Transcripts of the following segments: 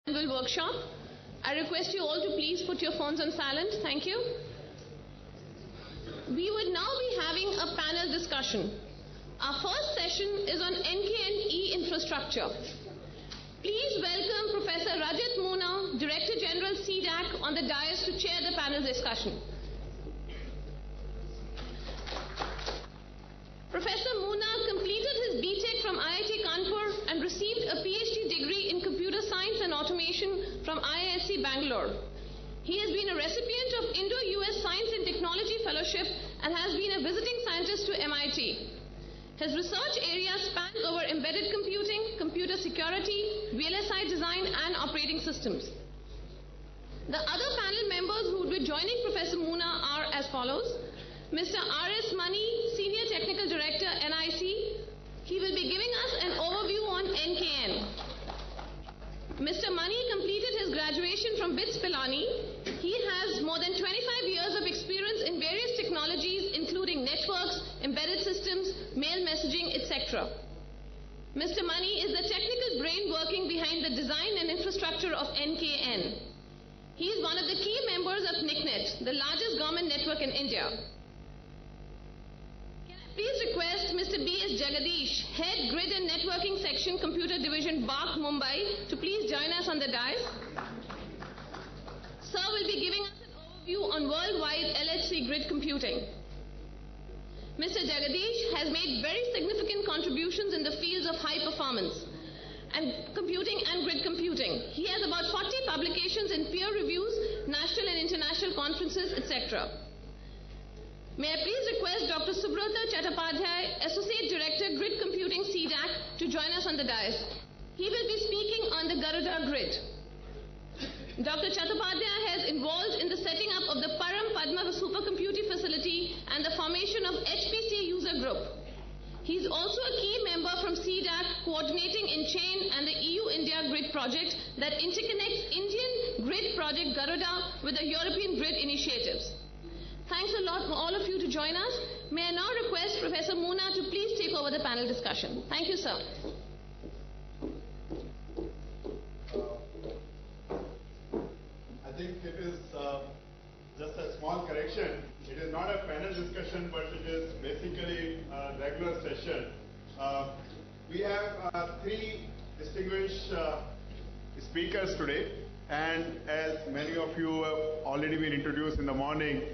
Annual workshop. I request you all to please put your phones on silent. Thank you. We would now be having a panel discussion. Our first session is on NKN e-infrastructure. Please welcome Professor Rajat Moona, Director General CDAC, on the dais to chair the panel discussion. Professor Moona completed his BTech from IIT Kanpur and received a PhD degree in computer science and automation from IISc Bangalore. He has been a recipient of Indo-US Science and Technology Fellowship and has been a visiting scientist to MIT. His research areas span over embedded computing, computer security, VLSI design and operating systems. The other panel members who will be joining Professor Moona are as follows. Mr. R.S. Mani, Senior Technical Director, NIC. He will be giving us an overview on NKN. Mr. Mani completed his graduation from BITS Pilani. He has more than 25 years of experience in various technologies including networks, embedded systems, mail messaging, etc. Mr. Mani is the technical brain working behind the design and infrastructure of NKN. He is one of the key members of NICNet, the largest government network in India. Please request Mr. B.S. Jagadish, Head Grid and Networking Section, Computer Division, BARC, Mumbai, to please join us on the dais. Sir will be giving us an overview on worldwide LHC grid computing. Mr. Jagadish has made very significant contributions in the fields of high performance and computing and grid computing. He has about 40 publications in peer reviews, national and international conferences, etc. May I please request Dr. Subrata Chattopadhyay, Associate Director, Grid Computing, CDAC, to join us on the dais. He will be speaking on the Garuda grid. Dr. Chattopadhyay has involved in the setting up of the Param Padma supercomputing facility and the formation of HPC user group. He is also a key member from CDAC, coordinating InChain and the EU-India grid project that interconnects Indian grid project Garuda with the European grid initiatives. Thanks a lot for all of you to join us. May I now request Professor Moona to please take over the panel discussion. Thank you, sir. I think it is just a small correction. It is not a panel discussion, but it is basically a regular session. We have three distinguished speakers today. And as many of you have already been introduced in the morning,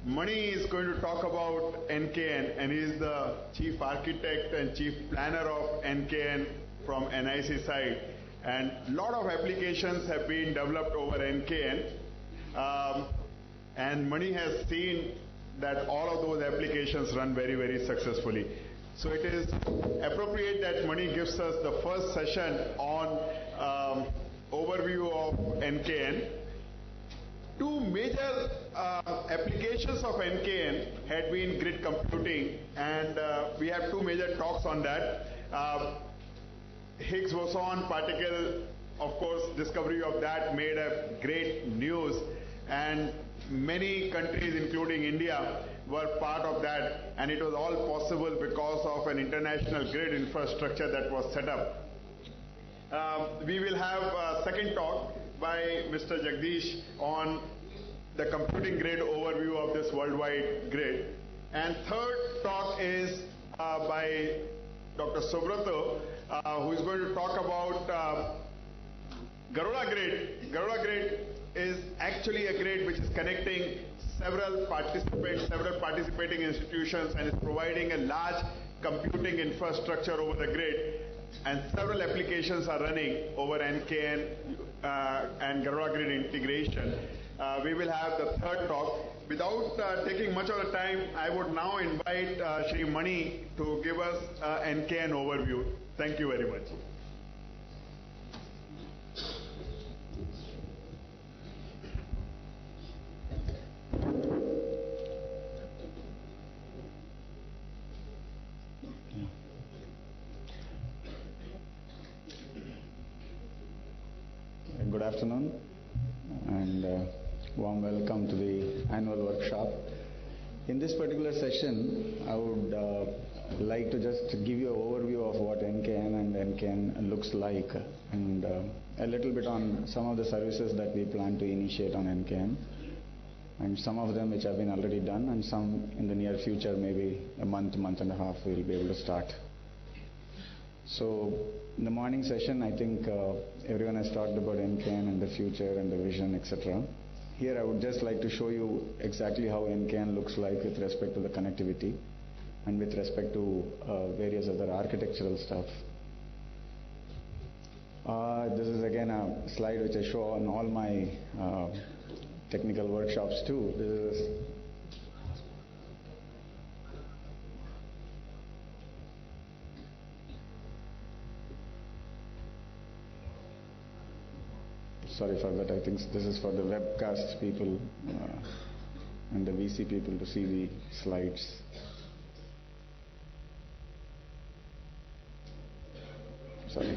Mani is going to talk about NKN, and he is the chief architect and chief planner of NKN from NIC side. And a lot of applications have been developed over NKN. And Mani has seen that all of those applications run very, very successfully. So it is appropriate that Mani gives us the first session on overview of NKN. Two major applications of NKN had been grid computing, and we have two major talks on that. Higgs boson particle, of course, discovery of that made a great news, and many countries including India were part of that, and it was all possible because of an international grid infrastructure that was set up. We will have a second talk by Mr. Jagadish on the computing grid overview of this worldwide grid. And third talk is by Dr. Subrata, who is going to talk about Garuda grid. Garuda grid is actually a grid which is connecting several participating institutions and is providing a large computing infrastructure over the grid. And several applications are running over NKN and Garuda grid integration. We will have the third talk. Without taking much of the time, I would now invite Shri Mani to give us NKN overview. Thank you very much. Good afternoon and warm welcome to the annual workshop. In this particular session, I would like to just give you an overview of what NKN and NKN looks like and a little bit on some of the services that we plan to initiate on NKN, and some of them which have been already done, and some in the near future, maybe a month and a half, we'll be able to start. So in the morning session, I think everyone has talked about NKN and the future and the vision, etc. Here I would just like to show you exactly how NKN looks like with respect to the connectivity and with respect to various other architectural stuff. This is again a slide which I show on all my technical workshops too. This is sorry for that, I think this is for the webcast people and the VC people to see the slides. Sorry.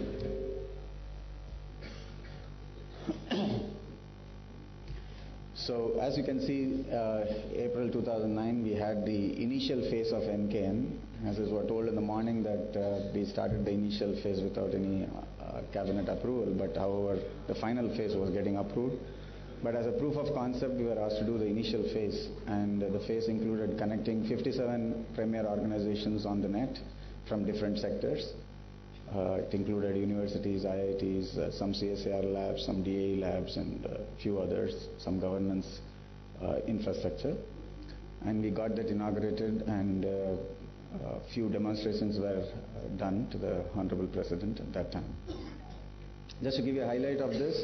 So as you can see, April 2009 we had the initial phase of NKN. As is was told in the morning that we started the initial phase without any cabinet approval, but however the final phase was getting approved. But as a proof of concept, we were asked to do the initial phase, and the phase included connecting 57 premier organizations on the net from different sectors. It included universities, IITs, some CSIR labs, some DAE labs, and a few others, some governance infrastructure. And we got that inaugurated, and a few demonstrations were done to the Honorable President at that time. Just to give you a highlight of this,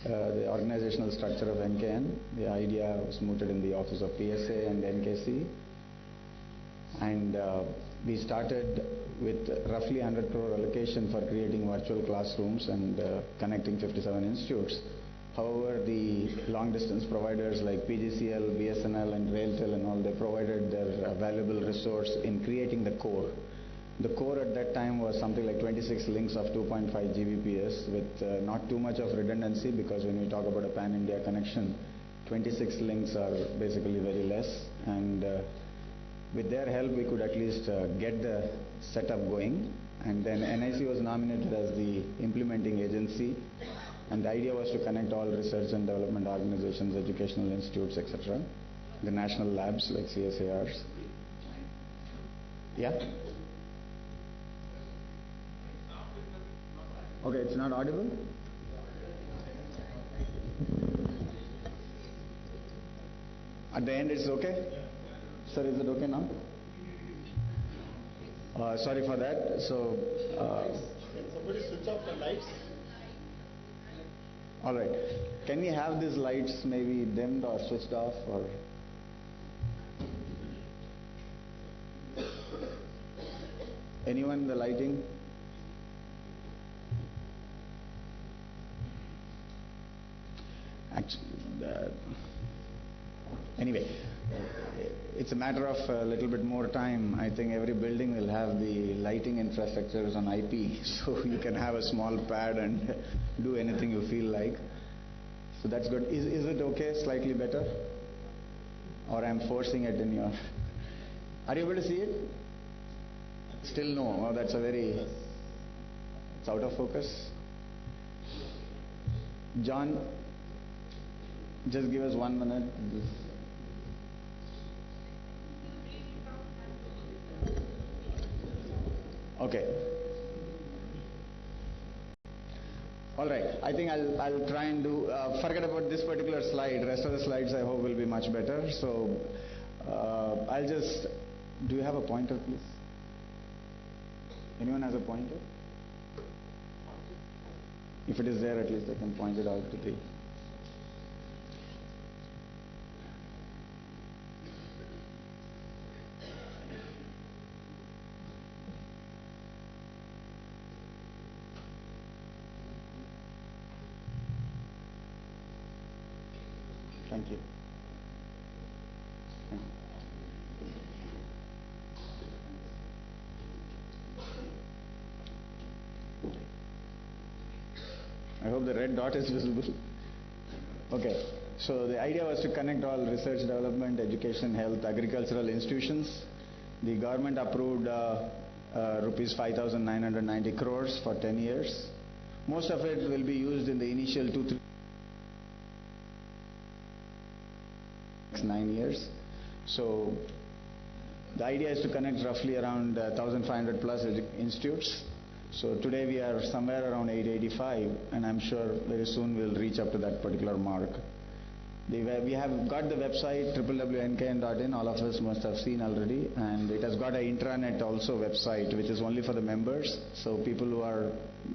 the organizational structure of NKN, the idea was mooted in the office of PSA and NKC. And we started with roughly 100 crore allocation for creating virtual classrooms and connecting 57 institutes. However, the long distance providers like PGCL, BSNL and RailTel and all, they provided their valuable resource in creating the core. The core at that time was something like 26 links of 2.5 Gbps with not too much of redundancy, because when we talk about a pan-India connection, 26 links are basically very less, and with their help we could at least get the setup going. And then NIC was nominated as the implementing agency, and the idea was to connect all research and development organizations, educational institutes, etc., the national labs like CSIRs. Yeah? Okay, it's not audible? At the end it's okay? Sir, is it okay now? Sorry for that. So, can somebody switch off the lights? Alright. Can we have these lights maybe dimmed or switched off, or? Anyone in the lighting? Actually, anyway, it's a matter of a little bit more time. I think every building will have the lighting infrastructures on IP, so you can have a small pad and do anything you feel like. So that's good. Is it okay? Slightly better? Or I'm forcing it in your... Are you able to see it? Still no. Oh, that's a very... It's out of focus. John, just give us 1 minute. Okay. All right. I think I'll try and do. Forget about this particular slide. Rest of the slides I hope will be much better. So I'll just. Do you have a pointer, please? Anyone has a pointer? If it is there, at least I can point it out to the. Thank you. I hope the red dot is visible. Okay, so the idea was to connect all research, development, education, health, agricultural institutions. The government approved rupees 5,990 crores for 10 years. Most of it will be used in the initial 9 years. So the idea is to connect roughly around 1,500 plus institutes. So today we are somewhere around 885, and I'm sure very soon we'll reach up to that particular mark. We have got the website www.nkn.in, all of us must have seen already, and it has got an intranet also website which is only for the members. So people who are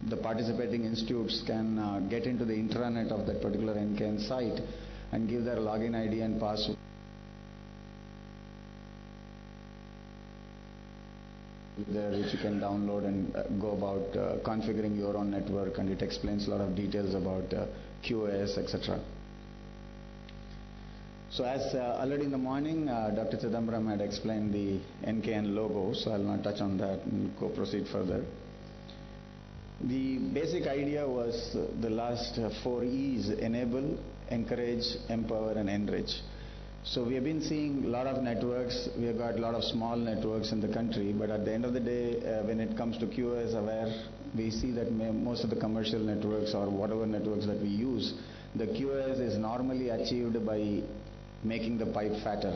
the participating institutes can get into the intranet of that particular NKN site and give their login ID and password there, which you can download and go about configuring your own network, and it explains a lot of details about QoS, etc. So as already in the morning, Dr. Chidambaram had explained the NKN logo, so I'll not touch on that and go proceed further. The basic idea was the last 4 E's: enable, encourage, empower, and enrich. So we have been seeing a lot of networks. We have got a lot of small networks in the country, but at the end of the day, when it comes to QoS aware, we see that most of the commercial networks or whatever networks that we use, the QoS is normally achieved by making the pipe fatter.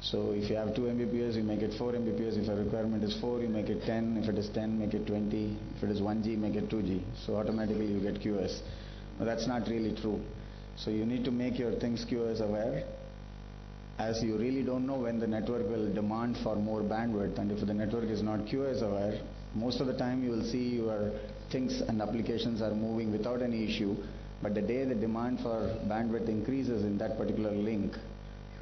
So if you have 2 Mbps, you make it 4 Mbps. If a requirement is 4, you make it 10. If it is 10, make it 20. If it is 1G, make it 2G. So automatically you get QoS. But that's not really true. So you need to make your things QoS aware, as you really don't know when the network will demand for more bandwidth. And if the network is not QoS aware, most of the time you will see your things and applications are moving without any issue. But the day the demand for bandwidth increases in that particular link,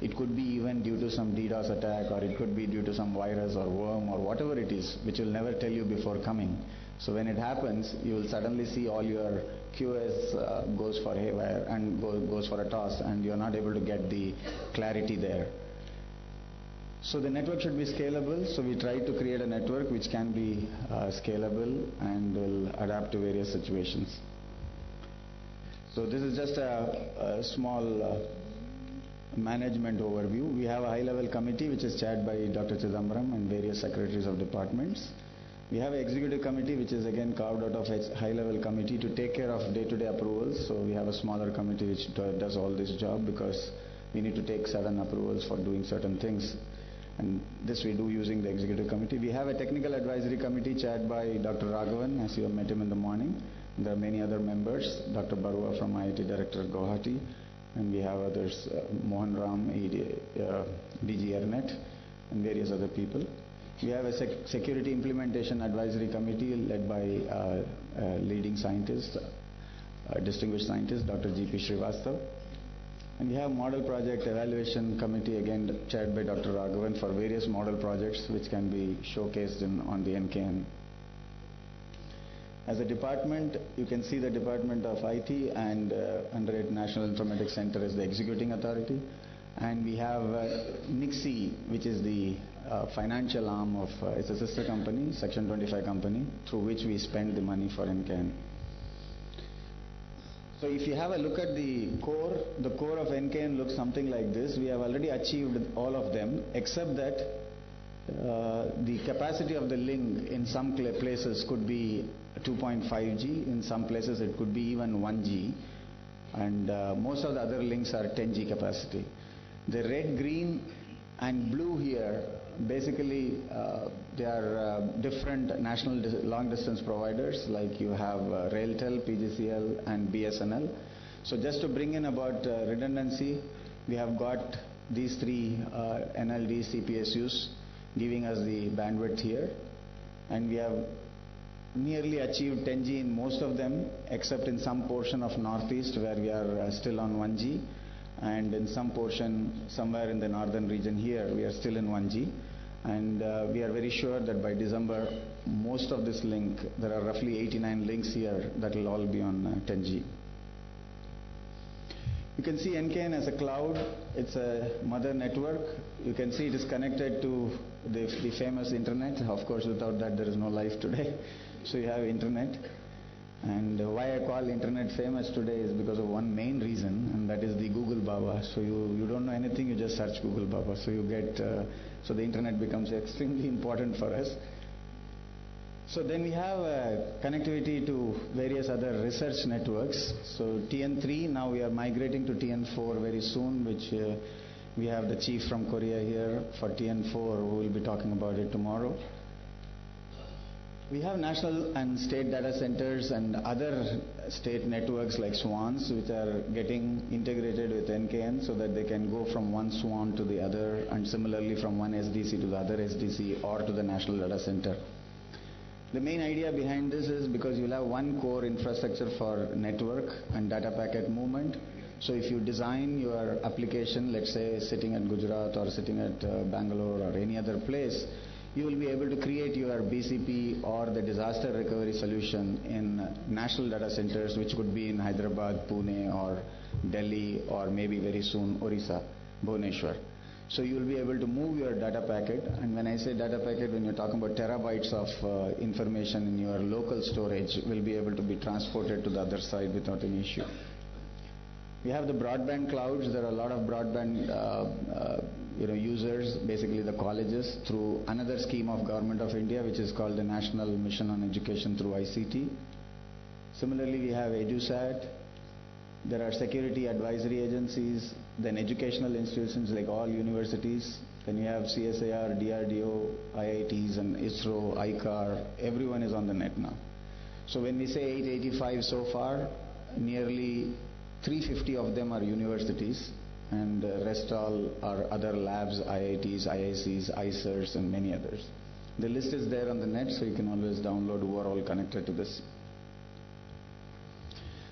it could be even due to some DDoS attack, or it could be due to some virus or worm or whatever it is, which will never tell you before coming. So when it happens, you will suddenly see all your QoS goes for haywire and goes for a toss, and you're not able to get the clarity there. So the network should be scalable. So we try to create a network which can be scalable and will adapt to various situations. So this is just a small management overview. We have a high-level committee which is chaired by Dr. Chidambaram and various secretaries of departments. We have an executive committee which is again carved out of a high-level committee to take care of day-to-day approvals. So we have a smaller committee which does all this job, because we need to take certain approvals for doing certain things. And this we do using the executive committee. We have a technical advisory committee chaired by Dr. Raghavan, as you have met him in the morning. There are many other members, Dr. Barua from IIT Director Guwahati, and we have others, Mohan Ram, DG ERNet, and various other people. We have a security implementation advisory committee led by leading scientist, distinguished scientist, Dr. G.P. Srivastav. And we have model project evaluation committee, again chaired by Dr. Raghavan, for various model projects which can be showcased on the NKN. As a department, you can see the Department of IT, and under it National Informatics Center is the executing authority. And we have NIXI, which is the financial arm of, it's a sister company, Section 25 company, through which we spend the money for NKN. So if you have a look at the core of NKN looks something like this. We have already achieved all of them, except that the capacity of the link in some places could be 2.5G, in some places it could be even 1G, and most of the other links are 10G capacity. The red, green and blue here, basically they are different national long distance providers, like you have Railtel, PGCL and BSNL. So just to bring in about redundancy, we have got these three NLD CPSUs giving us the bandwidth here, and we have nearly achieved 10G in most of them, except in some portion of Northeast where we are still on 1G, and in some portion somewhere in the northern region here we are still in 1G, and we are very sure that by December most of this link, there are roughly 89 links here, that will all be on 10G. You can see NKN as a cloud. It's a mother network. You can see it is connected to the famous internet. Of course, without that there is no life today. So you have internet. And why I call internet famous today is because of one main reason, and that is the Google Baba. So you don't know anything, you just search Google Baba. So you get, so the internet becomes extremely important for us. So then we have connectivity to various other research networks. So TN3, now we are migrating to TN4 very soon, which we have the chief from Korea here for TN4 who will be talking about it tomorrow. We have national and state data centers and other state networks like SWANs, which are getting integrated with NKN so that they can go from one SWAN to the other, and similarly from one SDC to the other SDC or to the national data center. The main idea behind this is because you'll have one core infrastructure for network and data packet movement. So if you design your application, let's say sitting at Gujarat or sitting at Bangalore or any other place, you will be able to create your BCP or the disaster recovery solution in national data centers, which could be in Hyderabad, Pune or Delhi, or maybe very soon Orissa, Bhubaneswar. So you will be able to move your data packet, and when I say data packet, when you're talking about terabytes of information in your local storage, will be able to be transported to the other side without any issue. We have the broadband clouds. There are a lot of broadband users, basically the colleges, through another scheme of Government of India, which is called the National Mission on Education through ICT. Similarly, we have EduSat. There are security advisory agencies, then educational institutions like all universities. Then you have CSIR, DRDO, IITs, and ISRO, ICAR. Everyone is on the net now. So when we say 885 so far, nearly 350 of them are universities, and the rest all are other labs, IITs, IICs, ICERs, and many others. The list is there on the net, so you can always download who are all connected to this.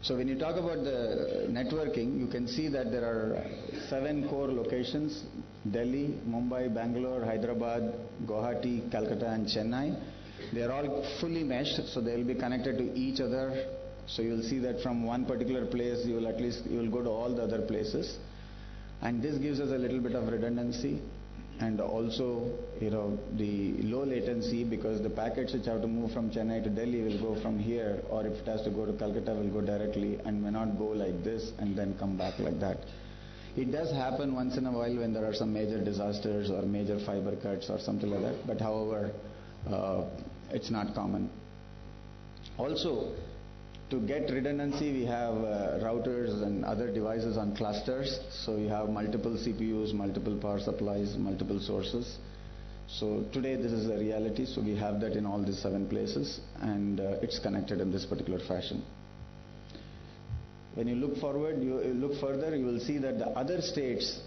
So when you talk about the networking, you can see that there are 7 core locations: Delhi, Mumbai, Bangalore, Hyderabad, Guwahati, Calcutta, and Chennai. They are all fully meshed, so they will be connected to each other. So you will see that from one particular place, you will go to all the other places. And this gives us a little bit of redundancy, and also the low latency, because the packets which have to move from Chennai to Delhi will go from here, or if it has to go to Calcutta, will go directly and may not go like this and then come back like that. It does happen once in a while when there are some major disasters or major fiber cuts or something like that, but however, it's not common. Also, to get redundancy, we have routers and other devices on clusters. So you have multiple CPUs, multiple power supplies, multiple sources. So today this is a reality. So we have that in all these 7 places, and it's connected in this particular fashion. When you look forward, you look further, you will see that the other states,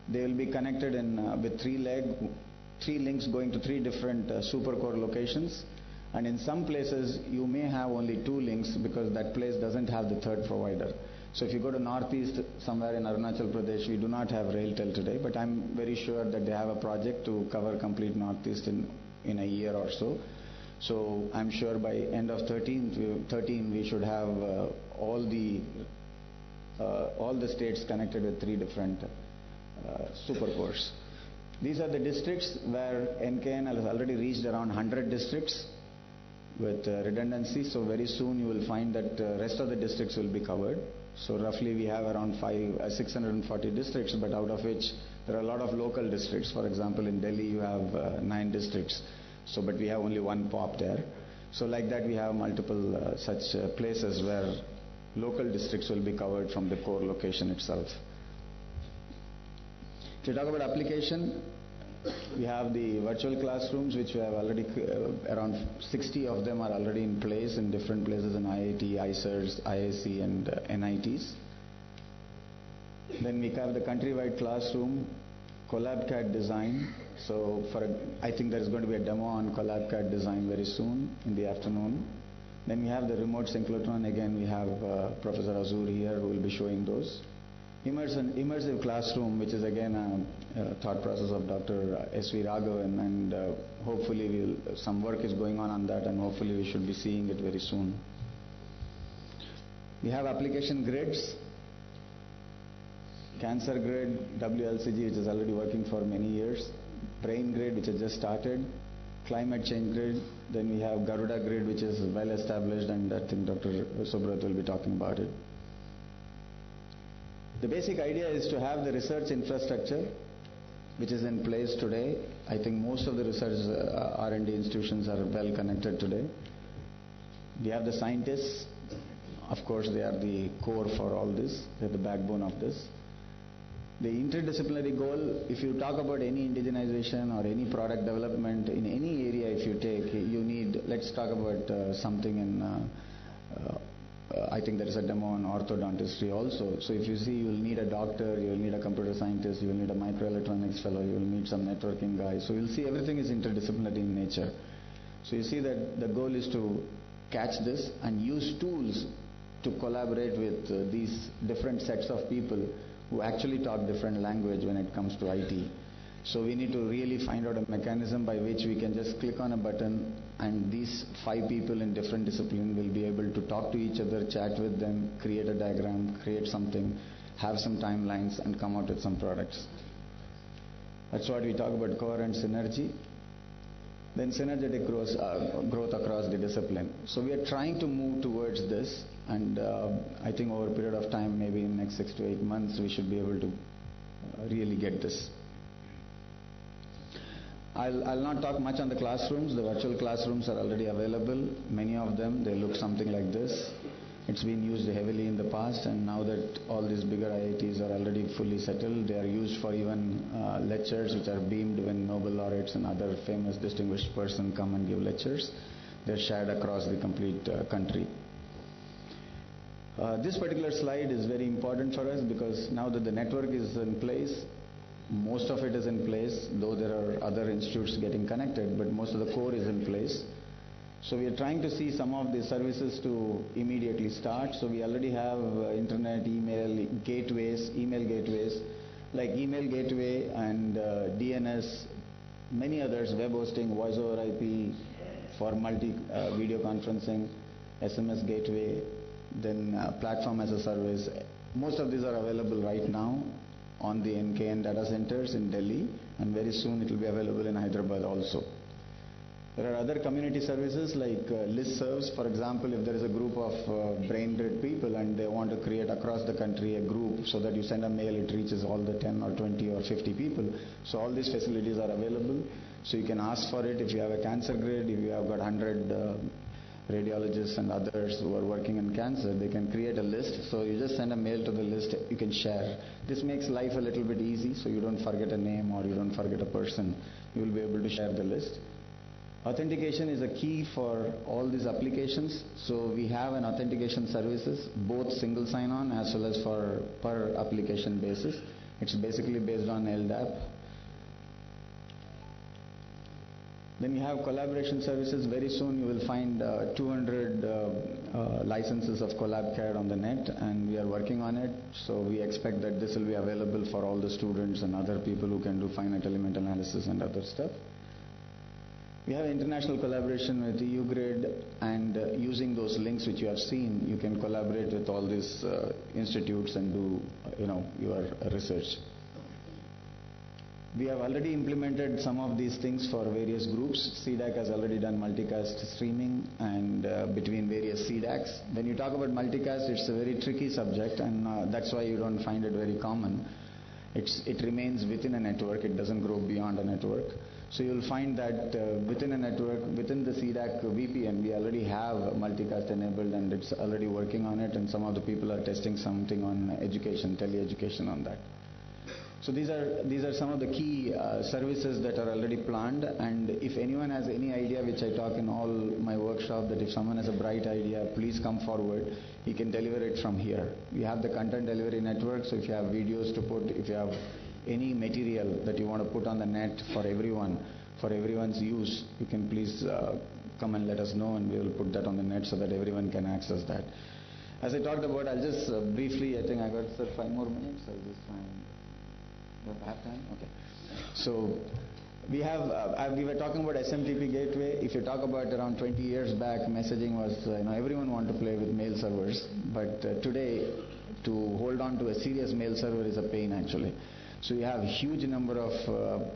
they will be connected in with 3 links going to 3 different super core locations. And in some places, you may have only 2 links because that place doesn't have the 3rd provider. So if you go to northeast, somewhere in Arunachal Pradesh, we do not have RailTel today, but I'm very sure that they have a project to cover complete northeast in a year or so. So I'm sure by end of 13 we should have all the states connected with 3 different super cores. These are the districts where NKN has already reached around 100 districts with redundancy. So very soon you will find that rest of the districts will be covered. So roughly we have around 640 districts, but out of which there are a lot of local districts. For example, in Delhi you have 9 districts. So but we have only 1 POP there. So like that we have multiple such places where local districts will be covered from the core location itself. If you talk about application, we have the virtual classrooms, which we have already, around 60 of them are already in place in different places in IIT, ICERs, IIC, and NITs. Then we have the countrywide classroom, CollabCAD design. So I think there is going to be a demo on CollabCAD design very soon in the afternoon. Then we have the remote synchrotron. Again, we have Professor Azur here who will be showing those. Immersive classroom, which is again a thought process of Dr. S.V. Raghavan, and hopefully some work is going on that, and hopefully we should be seeing it very soon. We have application grids, Cancer Grid, WLCG, which is already working for many years, Brain Grid, which has just started, Climate Change Grid, then we have Garuda Grid, which is well established, and I think Dr. Subrat will be talking about it. The basic idea is to have the research infrastructure which is in place today. I think most of the research R&D institutions are well connected today. We have the scientists. Of course, they are the core for all this. They're the backbone of this. The interdisciplinary goal, if you talk about any indigenization or any product development in any area, if you take, you need, let's talk about something in, I think there is a demo on orthodontistry also. So if you see, you will need a doctor, you will need a computer scientist, you will need a microelectronics fellow, you will need some networking guy. So you'll see everything is interdisciplinary in nature. So you see that the goal is to catch this and use tools to collaborate with these different sets of people who actually talk different language when it comes to IT. So we need to really find out a mechanism by which we can just click on a button and these 5 people in different disciplines will be able to talk to each other, chat with them, create a diagram, create something, have some timelines and come out with some products. That's what we talk about, core and synergy. Then synergetic growth across the discipline. So we are trying to move towards this, and I think over a period of time, maybe in the next 6 to 8 months, we should be able to really get this. I'll not talk much on the classrooms. The virtual classrooms are already available. Many of them, they look something like this. It's been used heavily in the past, and now that all these bigger IITs are already fully settled, they are used for even lectures which are beamed when Nobel laureates and other famous distinguished persons come and give lectures. They're shared across the complete country. This particular slide is very important for us because now that the network is in place, most of it is in place, though there are other institutes getting connected, but most of the core is in place. So we are trying to see some of the services to immediately start. So we already have internet, email gateways, like email gateway and DNS, many others, web hosting, voice over IP for video conferencing, SMS gateway, then platform as a service. Most of these are available right now on the NKN data centers in Delhi, and very soon it will be available in Hyderabad also. There are other community services like listservs. For example, if there is a group of brain-dead people and they want to create across the country a group so that you send a mail, it reaches all the 10 or 20 or 50 people. So all these facilities are available. So you can ask for it if you have a cancer grid, if you have got 100 radiologists and others who are working in cancer, they can create a list. So you just send a mail to the list, you can share. This makes life a little bit easy, so you don't forget a name or you don't forget a person. You will be able to share the list. Authentication is a key for all these applications. So we have an authentication services, both single sign-on as well as for per application basis. It's basically based on LDAP. Then you have collaboration services. Very soon you will find 200 licenses of CollabCAD on the net, and we are working on it. So we expect that this will be available for all the students and other people who can do finite element analysis and other stuff. We have international collaboration with EUGRID, and using those links which you have seen, you can collaborate with all these institutes and do your research. We have already implemented some of these things for various groups. CDAC has already done multicast streaming and between various CDACs. When you talk about multicast, it's a very tricky subject, and that's why you don't find it very common. It remains within a network. It doesn't grow beyond a network. So you'll find that within a network, within the CDAC VPN, we already have multicast enabled, and it's already working on it, and some of the people are testing something on education, tele-education on that. So these are some of the key services that are already planned, and if anyone has any idea, which I talk in all my workshop, that if someone has a bright idea, please come forward. He can deliver it from here. We have the content delivery network, so if you have videos to put, if you have any material that you want to put on the net for everyone, for everyone's use, you can please come and let us know, and we will put that on the net so that everyone can access that. As I talked about, I'll just briefly, I think I got 5 more minutes, I'll just try and... Have time? Okay. So we were talking about SMTP gateway. If you talk about around 20 years back, messaging was, everyone wanted to play with mail servers. But today, to hold on to a serious mail server is a pain actually. So you have a huge number of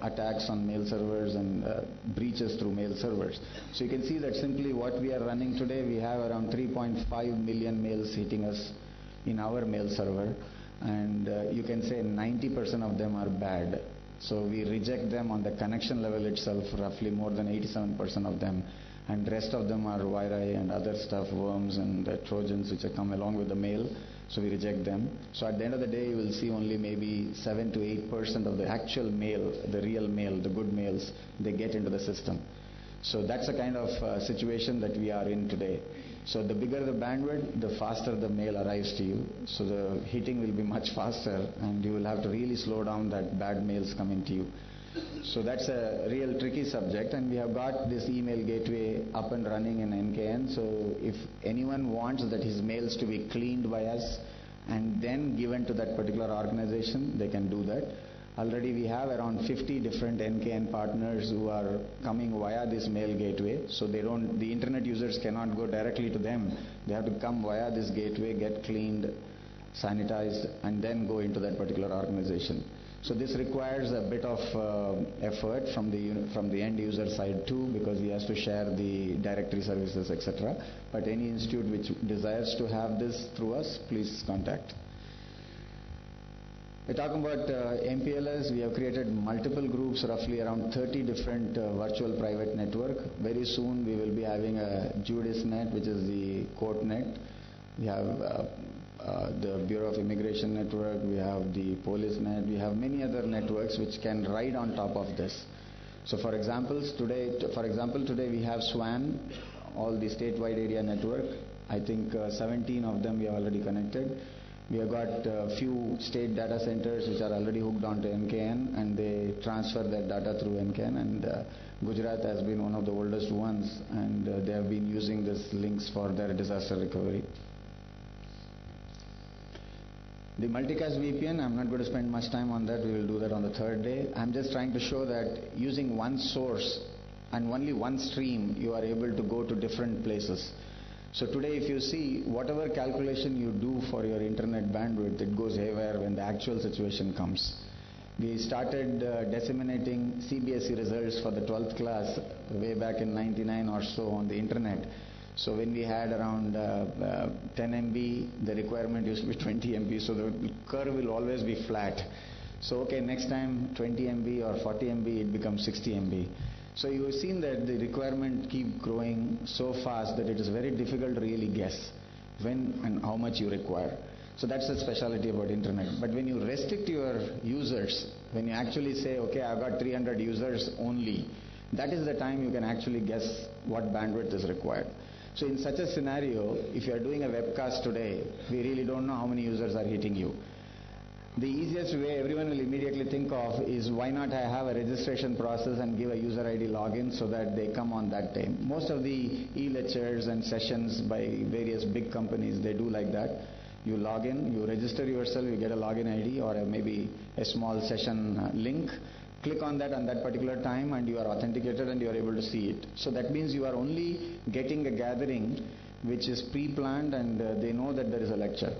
attacks on mail servers and breaches through mail servers. So you can see that simply what we are running today, we have around 3.5 million mails hitting us in our mail server. And you can say 90% of them are bad. So we reject them on the connection level itself, roughly more than 87% of them. And the rest of them are viri and other stuff, worms and Trojans which have come along with the mail. So we reject them. So at the end of the day, you will see only maybe 7 to 8% of the actual mail, the real mail, the good mails, they get into the system. So that's the kind of situation that we are in today. So the bigger the bandwidth, the faster the mail arrives to you. So the hitting will be much faster, and you will have to really slow down that bad mails coming to you. So that's a real tricky subject, and we have got this email gateway up and running in NKN. So if anyone wants that his mails to be cleaned by us and then given to that particular organization, they can do that. Already we have around 50 different NKN partners who are coming via this mail gateway. So the internet users cannot go directly to them. They have to come via this gateway, get cleaned, sanitized, and then go into that particular organization. So this requires a bit of effort from the end user side too, because he has to share the directory services, etc. But any institute which desires to have this through us, please contact. We're talking about MPLS. We have created multiple groups, roughly around 30 different virtual private network. Very soon we will be having a JudicNet, which is the court net. We have the Bureau of Immigration network, we have the police net, we have many other networks which can ride on top of this. So for example, today we have SWAN, all the statewide area network. I think 17 of them we have already connected. We have got a few state data centers which are already hooked onto NKN, and they transfer that data through NKN, and Gujarat has been one of the oldest ones, and they have been using these links for their disaster recovery. The multicast VPN, I'm not going to spend much time on that, we will do that on the third day. I'm just trying to show that using one source and only one stream, you are able to go to different places. So today if you see, whatever calculation you do for your internet bandwidth, it goes haywire when the actual situation comes. We started disseminating CBSE results for the 12th class way back in 99 or so on the internet. So when we had around 10 MB, the requirement used to be 20 MB, so the curve will always be flat. So okay, next time 20 MB or 40 MB, it becomes 60 MB. So you have seen that the requirement keep growing so fast that it is very difficult to really guess when and how much you require. So that's the specialty about internet. But when you restrict your users, when you actually say, okay, I've got 300 users only, that is the time you can actually guess what bandwidth is required. So in such a scenario, if you are doing a webcast today, we really don't know how many users are hitting you. The easiest way everyone will immediately think of is, why not I have a registration process and give a user ID login so that they come on that day. Most of the e-lectures and sessions by various big companies, they do like that. You log in, you register yourself, you get a login ID or maybe a small session link. Click on that particular time and you are authenticated and you are able to see it. So that means you are only getting a gathering which is pre-planned and they know that there is a lecture.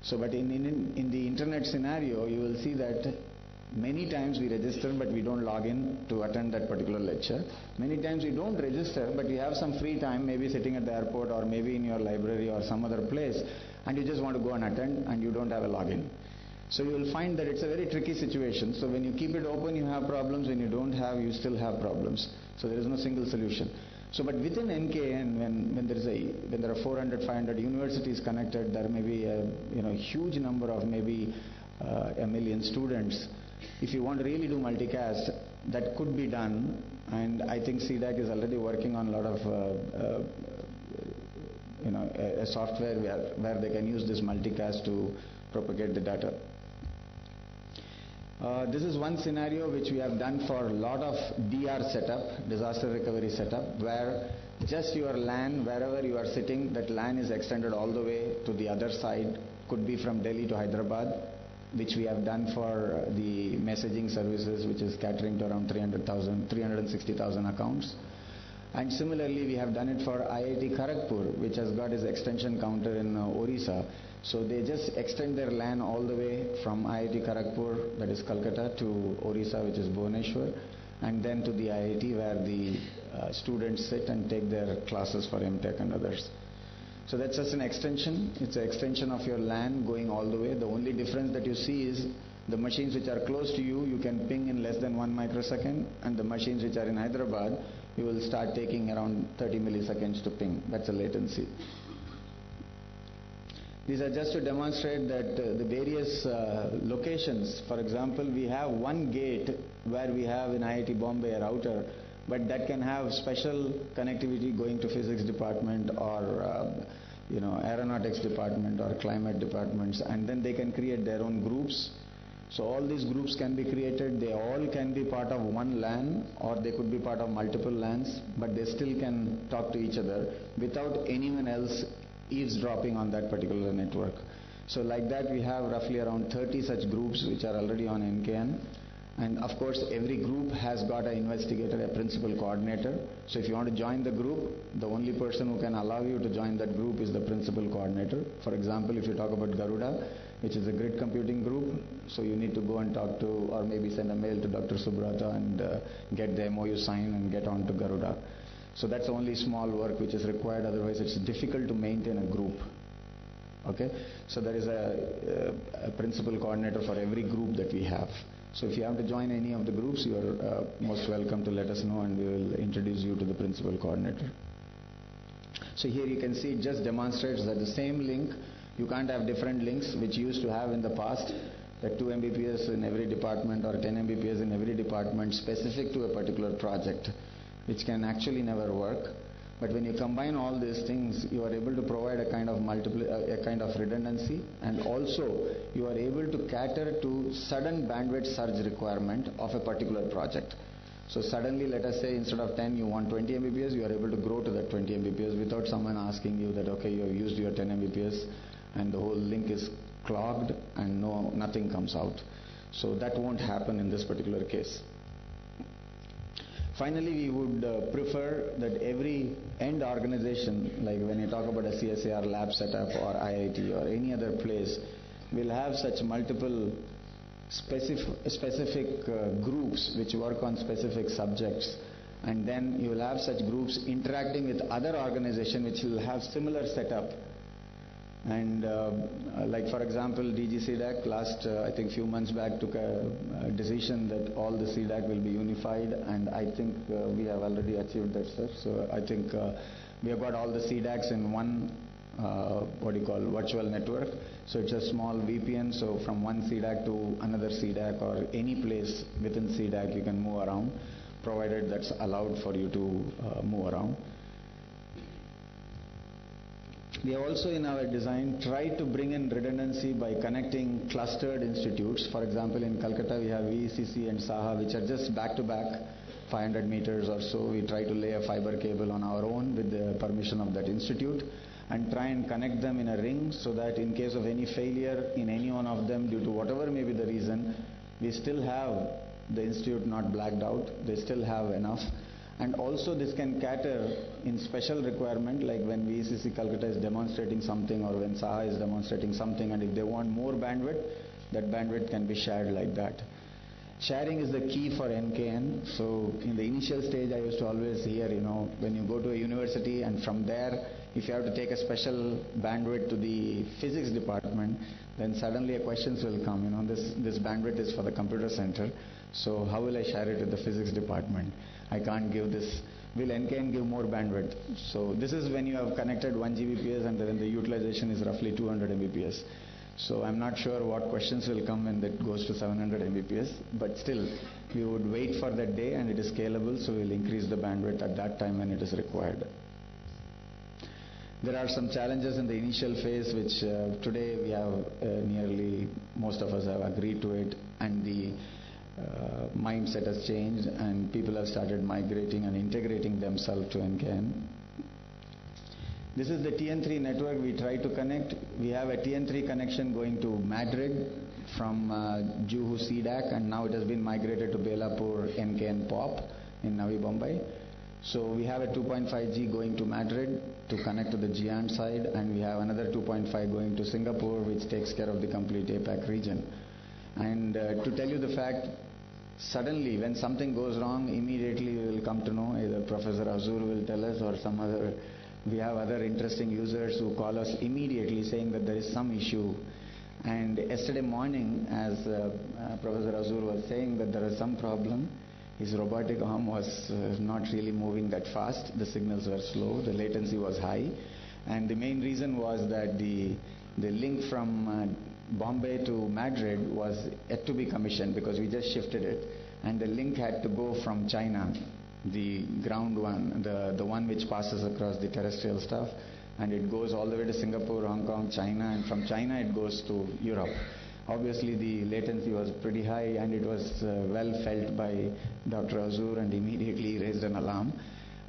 So but in the internet scenario, you will see that many times we register but we don't log in to attend that particular lecture. Many times we don't register but you have some free time, maybe sitting at the airport or maybe in your library or some other place, and you just want to go and attend and you don't have a login. So you will find that it's a very tricky situation. So when you keep it open, you have problems. When you don't have, you still have problems. So there is no single solution. So but within NKN, when there are 400, 500 universities connected, there may be a huge number of maybe a million students. If you want to really do multicast, that could be done. And I think CDAC is already working on a lot of a software where they can use this multicast to propagate the data. This is one scenario which we have done for a lot of DR setup, disaster recovery setup, where just your LAN, wherever you are sitting, that LAN is extended all the way to the other side. Could be from Delhi to Hyderabad, which we have done for the messaging services, which is catering to around 360,000 accounts. And similarly, we have done it for IIT Kharagpur, which has got its extension counter in Orissa. So they just extend their LAN all the way from IIT Kharagpur, that is Calcutta, to Orissa, which is Bhubaneswar, and then to the IIT where the students sit and take their classes for MTech and others. So that's just an extension. It's an extension of your LAN going all the way. The only difference that you see is The machines which are close to you, you can ping in less than 1 microsecond, and the machines which are in Hyderabad, you will start taking around 30 milliseconds to ping. That's a latency. These are just to demonstrate that the various locations, for example, we have one gate where we have in IIT Bombay a router, but that can have special connectivity going to physics department or aeronautics department or climate departments, and then they can create their own groups. So all these groups can be created. They all can be part of one LAN, or they could be part of multiple LANs, but they still can talk to each other without anyone else eavesdropping on that particular network. So like that, we have roughly around 30 such groups which are already on NKN. And of course, every group has got an investigator, a principal coordinator. So if you want to join the group, the only person who can allow you to join that group is the principal coordinator. For example, if you talk about Garuda, which is a grid computing group, so you need to go and talk to, or maybe send a mail to Dr. Subrata and get the MOU signed and get on to Garuda. So that's only small work which is required, otherwise it's difficult to maintain a group. Okay, so there is a principal coordinator for every group that we have. So if you have to join any of the groups, you are most welcome to let us know, and we will introduce you to the principal coordinator. So here you can see it just demonstrates that the same link, you can't have different links which you used to have in the past, that 2 Mbps in every department or 10 Mbps in every department specific to a particular project, which can actually never work. But when you combine all these things, you are able to provide a kind of redundancy, and also you are able to cater to sudden bandwidth surge requirement of a particular project. So suddenly, let us say instead of 10 you want 20 Mbps, you are able to grow to that 20 Mbps without someone asking you that, okay, you have used your 10 Mbps and the whole link is clogged and nothing comes out. So that won't happen in this particular case. Finally, we would prefer that every end organization, like when you talk about a CSIR lab setup or IIT or any other place, will have such multiple specific groups which work on specific subjects, and then you will have such groups interacting with other organizations which will have similar setup. And like for example, DG CDAC last I think few months back took a decision that all the CDAC will be unified, and I think we have already achieved that, sir. So I think we have got all the CDACs in one virtual network. So it's a small VPN, so from one CDAC to another CDAC or any place within CDAC you can move around, provided that's allowed for you to move around. We have also in our design tried to bring in redundancy by connecting clustered institutes. For example, in Calcutta we have VECC and SAHA, which are just back to back 500 meters or so. We try to lay a fiber cable on our own with the permission of that institute and try and connect them in a ring, so that in case of any failure in any one of them due to whatever may be the reason, we still have the institute not blacked out, they still have enough. And also this can cater in special requirement, like when VECC Calcutta is demonstrating something or when SAHA is demonstrating something, and if they want more bandwidth, that bandwidth can be shared like that. Sharing is the key for NKN. So in the initial stage I used to always hear, when you go to a university and from there, if you have to take a special bandwidth to the physics department, then suddenly questions will come, this bandwidth is for the computer center, so how will I share it with the physics department? I can't give this. Will NKN give more bandwidth? So this is when you have connected 1 Gbps and then the utilization is roughly 200 Mbps. So I'm not sure what questions will come when that goes to 700 Mbps, but still we would wait for that day, and it is scalable, so we'll increase the bandwidth at that time when it is required. There are some challenges in the initial phase which today we have nearly most of us have agreed to it, and the mindset has changed and people have started migrating and integrating themselves to NKN. This is the TN3 network we try to connect. We have a TN3 connection going to Madrid from Juhu CDAC, and now it has been migrated to Belapur NKN POP in Navi Mumbai. So we have a 2.5G going to Madrid to connect to the GIANT side, and we have another 2.5 going to Singapore, which takes care of the complete APAC region. And to tell you the fact, suddenly when something goes wrong, immediately we will come to know, either Professor Azur will tell us or some other, we have other interesting users who call us immediately saying that there is some issue. And yesterday morning, as Professor Azur was saying, that there was some problem. His robotic arm was not really moving that fast. The signals were slow. The latency was high. And the main reason was that the link from Bombay to Madrid was yet to be commissioned, because we just shifted it. And the link had to go from China, the ground one, the one which passes across the terrestrial stuff, and it goes all the way to Singapore, Hong Kong, China, and from China it goes to Europe. Obviously the latency was pretty high, and it was well felt by Dr. Azur, and immediately raised an alarm.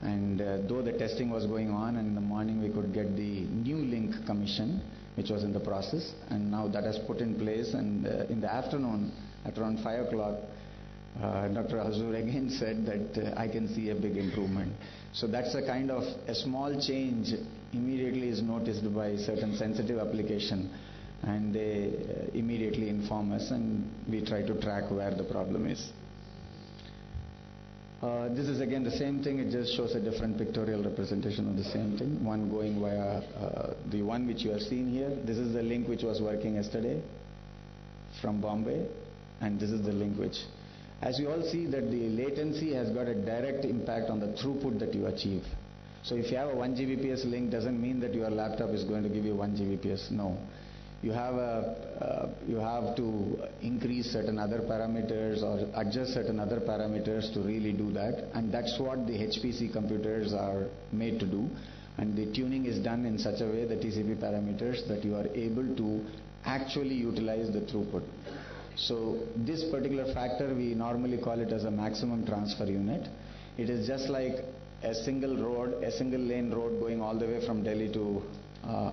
And though the testing was going on, and in the morning we could get the new link commission, which was in the process, and now that has put in place. And in the afternoon at around 5 o'clock, Dr. Azur again said that I can see a big improvement. So that's a kind of a small change immediately is noticed by certain sensitive application, and they immediately inform us, and we try to track where the problem is. This is again the same thing, it just shows a different pictorial representation of the same thing. One going via the one which you are seeing here. This is the link which was working yesterday from Bombay, and this is the link which, as you all see, that the latency has got a direct impact on the throughput that you achieve. So if you have a 1 Gbps link, doesn't mean that your laptop is going to give you 1 Gbps. No. You have to increase certain other parameters or adjust certain other parameters to really do that, and that's what the HPC computers are made to do. And the tuning is done in such a way, the TCP parameters, that you are able to actually utilize the throughput. So this particular factor, we normally call it as a maximum transfer unit. It is just like a single road, a single lane road going all the way from Delhi to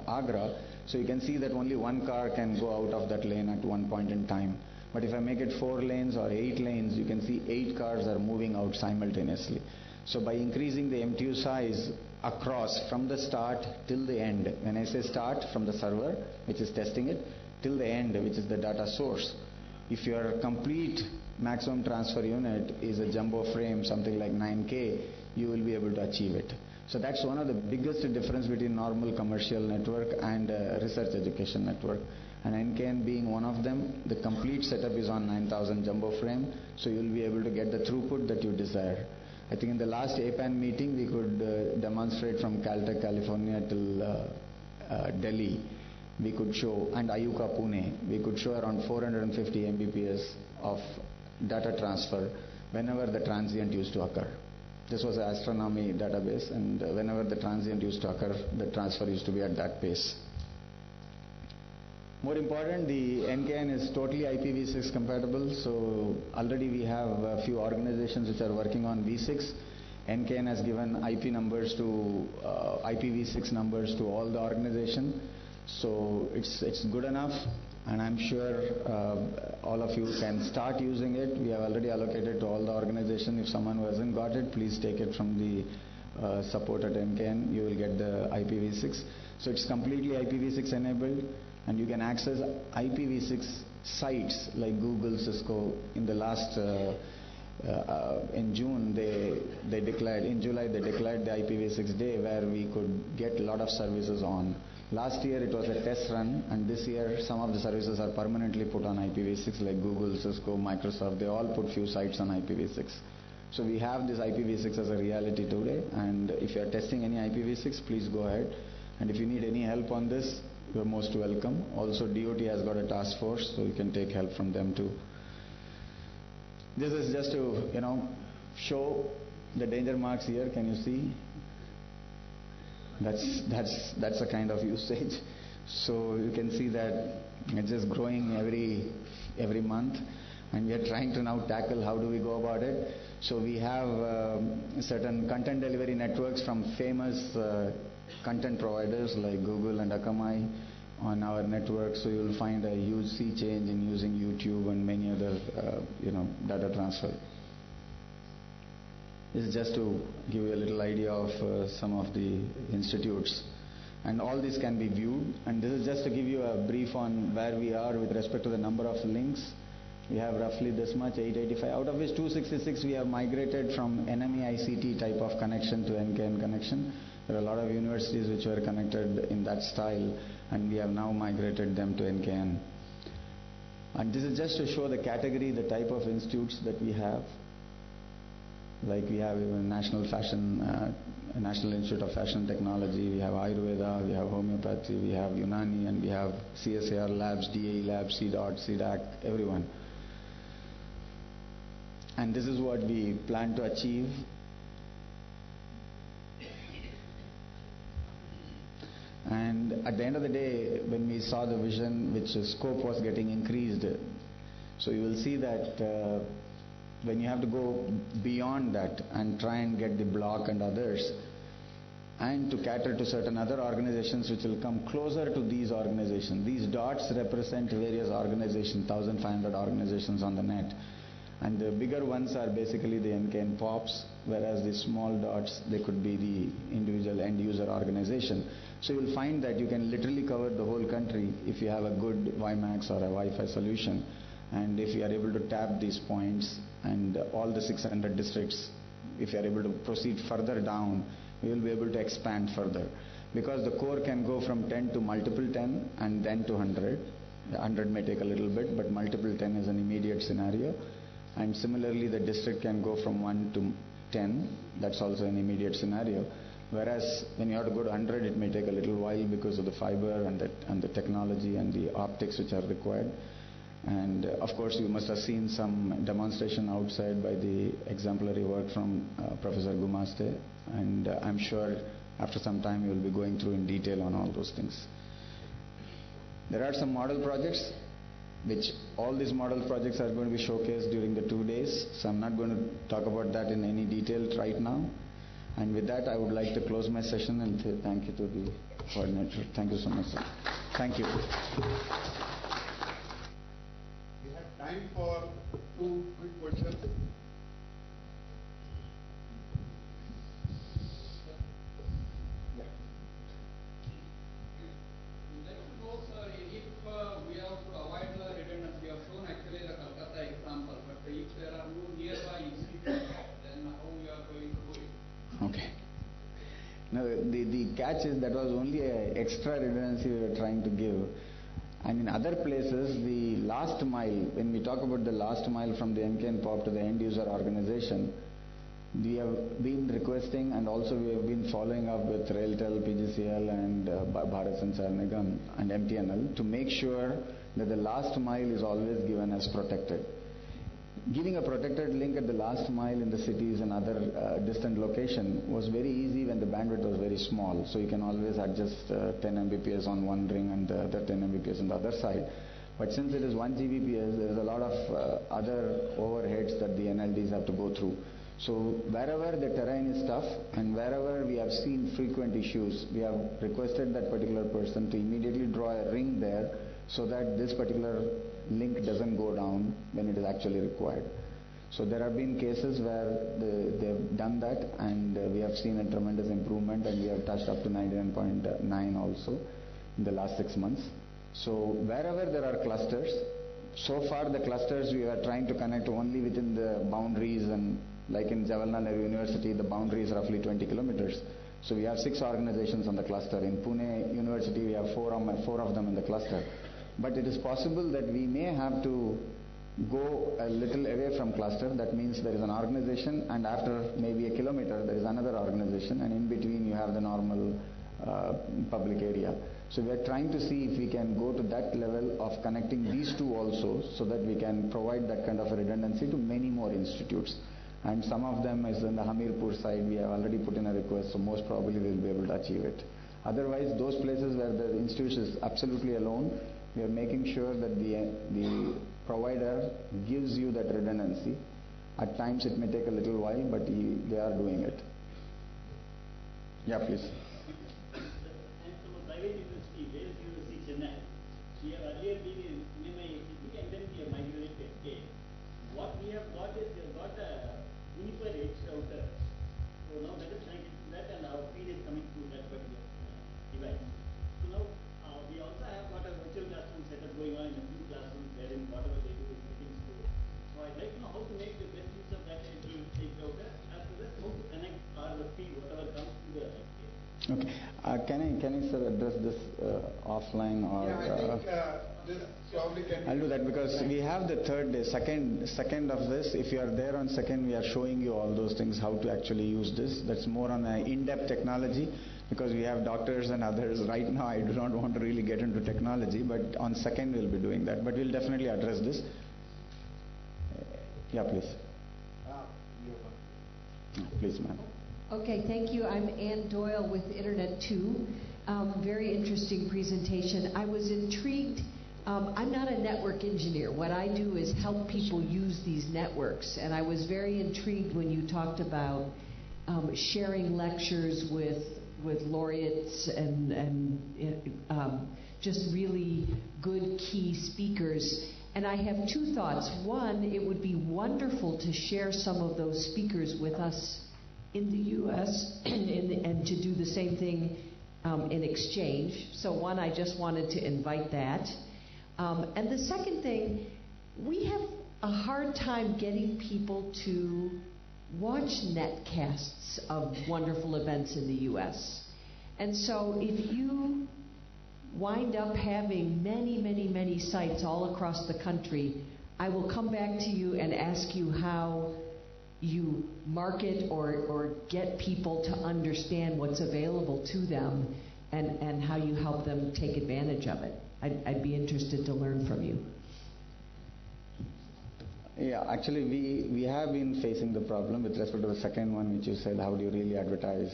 Agra. So you can see that only one car can go out of that lane at one point in time. But if I make it 4 lanes or 8 lanes, you can see 8 cars are moving out simultaneously. So by increasing the MTU size across from the start till the end, when I say start, from the server which is testing it, till the end, which is the data source, if your complete maximum transfer unit is a jumbo frame, something like 9K, you will be able to achieve it. So that's one of the biggest difference between normal commercial network and research education network. And NKN being one of them, the complete setup is on 9000 jumbo frame, so you'll be able to get the throughput that you desire. I think in the last APAN meeting we could demonstrate from Caltech, California till Delhi. We could show, and Ayuka, Pune, we could show around 450 Mbps of data transfer whenever the transient used to occur. This was an astronomy database, and whenever the transient used to occur, the transfer used to be at that pace. More important, the NKN is totally IPv6 compatible, so already we have a few organizations which are working on V6. NKN has given IP numbers to IPv6 numbers to all the organization, so it's good enough, and I'm sure all of you can start using it. We have already allocated to all the organization. If someone who hasn't got it, please take it from the support at NKN. You will get the IPv6. So it's completely IPv6 enabled, and you can access IPv6 sites like Google, Cisco. In the last in June they declared, in July they declared the IPv6 day, where we could get a lot of services on. Last year it was a test run, and this year some of the services are permanently put on IPv6, like Google, Cisco, Microsoft. They all put few sites on IPv6. So we have this IPv6 as a reality today, and if you are testing any IPv6, please go ahead. And if you need any help on this, you are most welcome. Also DOT has got a task force, so you can take help from them too. This is just to, show the danger marks here. Can you see? That's a kind of usage. So you can see that it's just growing every month, and we are trying to now tackle how do we go about it. So we have certain content delivery networks from famous content providers like Google and Akamai on our network. So you'll find a huge sea change in using YouTube and many other data transfer. This is just to give you a little idea of some of the institutes, and all this can be viewed. And this is just to give you a brief on where we are with respect to the number of links. We have roughly this much, 885, out of which 266 we have migrated from NME ICT type of connection to NKN connection. There are a lot of universities which were connected in that style, and we have now migrated them to NKN. And this is just to show the category, the type of institutes that we have. Like we have even National Institute of Fashion Technology, we have Ayurveda, we have homeopathy, we have Unani, and we have CSIR labs, DAE labs, CDOT, CDAC, everyone. And this is what we plan to achieve. And at the end of the day, when we saw the vision, which scope was getting increased, so you will see that when you have to go beyond that and try and get the block and others, and to cater to certain other organizations which will come closer to these organizations. These dots represent various organizations, 1,500 organizations on the net. And the bigger ones are basically the NKN POPs, whereas the small dots, they could be the individual end user organization. So you will find that you can literally cover the whole country if you have a good WiMAX or a Wi-Fi solution. And if you are able to tap these points and all the 600 districts, if you are able to proceed further down, you will be able to expand further. Because the core can go from 10 to multiple 10 and then to 100. 100 may take a little bit, but multiple 10 is an immediate scenario. And similarly, the district can go from 1 to 10. That's also an immediate scenario. Whereas when you have to go to 100, it may take a little while because of the fiber and the technology and the optics which are required. And of course, you must have seen some demonstration outside by the exemplary work from Professor Gumaste. And I'm sure after some time you will be going through in detail on all those things. There are some model projects, which all these model projects are going to be showcased during the 2 days. So I'm not going to talk about that in any detail right now. And with that, I would like to close my session and say thank you to the coordinator. Thank you so much, sir. Thank you. We have time for 2 quick questions. Now, the catch is that was only an extra redundancy we were trying to give. And in other places, the last mile, when we talk about the last mile from the NKN POP to the end user organization, we have been requesting and also we have been following up with RailTel, PGCL and Bharat Sanchar Nigam and MTNL to make sure that the last mile is always given as protected. Giving a protected link at the last mile in the cities and other distant location was very easy when the bandwidth was very small. So you can always adjust 10 Mbps on one ring and the other 10 Mbps on the other side. But since it is 1 Gbps, there is a lot of other overheads that the NLDs have to go through. So wherever the terrain is tough and wherever we have seen frequent issues, we have requested that particular person to immediately draw a ring there so that this particular link doesn't go down when it is actually required. So there have been cases where they have done that and we have seen a tremendous improvement and we have touched up to 99.9 also in the last 6 months. So wherever there are clusters, so far the clusters we are trying to connect only within the boundaries, and like in Jawaharlal Nehru University the boundary is roughly 20 kilometers. So we have 6 organizations on the cluster. In Pune University we have 4 of them in the cluster. But it is possible that we may have to go a little away from cluster. That means there is an organization and after maybe a kilometer there is another organization and in between you have the normal public area. So we are trying to see if we can go to that level of connecting these two also so that we can provide that kind of a redundancy to many more institutes. And some of them is in the Hamirpur side. We have already put in a request, so most probably we will be able to achieve it. Otherwise, those places where the institution is absolutely alone, we are making sure that the provider gives you that redundancy. At times it may take a little while, but they are doing it. Yeah, please. And from a private university, Wales University, Chennai, we have earlier been in MIACP and then we have migrated to FK. What we have got is we have got a unified edge router. So now that is connected to that and our feed is coming through that particular device. So now we also have got a virtual classroom setup going on in a few classrooms wherein whatever they do is getting stored. So I'd like to know how to make the best use of that edge router as well as how to connect the feed, whatever comes to the FK. Okay. Can I sir address this offline or? Yeah, I think this probably can. I'll do that because we have the second of this. If you are there on second, we are showing you all those things, how to actually use this. That's more on an in-depth technology because we have doctors and others. Right now, I do not want to really get into technology, but on second, we'll be doing that. But we'll definitely address this. Yeah, please. Please, ma'am. Okay, thank you. I'm Ann Doyle with Internet 2. Very interesting presentation. I was intrigued. I'm not a network engineer. What I do is help people use these networks. And I was very intrigued when you talked about sharing lectures with laureates and just really good key speakers. And I have two thoughts. One, it would be wonderful to share some of those speakers with us in the U.S. and to do the same thing in exchange. So one, I just wanted to invite that. And the second thing, we have a hard time getting people to watch netcasts of wonderful events in the U.S. And so if you wind up having many sites all across the country, I will come back to you and ask you how you market or get people to understand what's available to them and how you help them take advantage of it. I'd be interested to learn from you. Yeah, actually we have been facing the problem with respect to the second one which you said, how do you really advertise?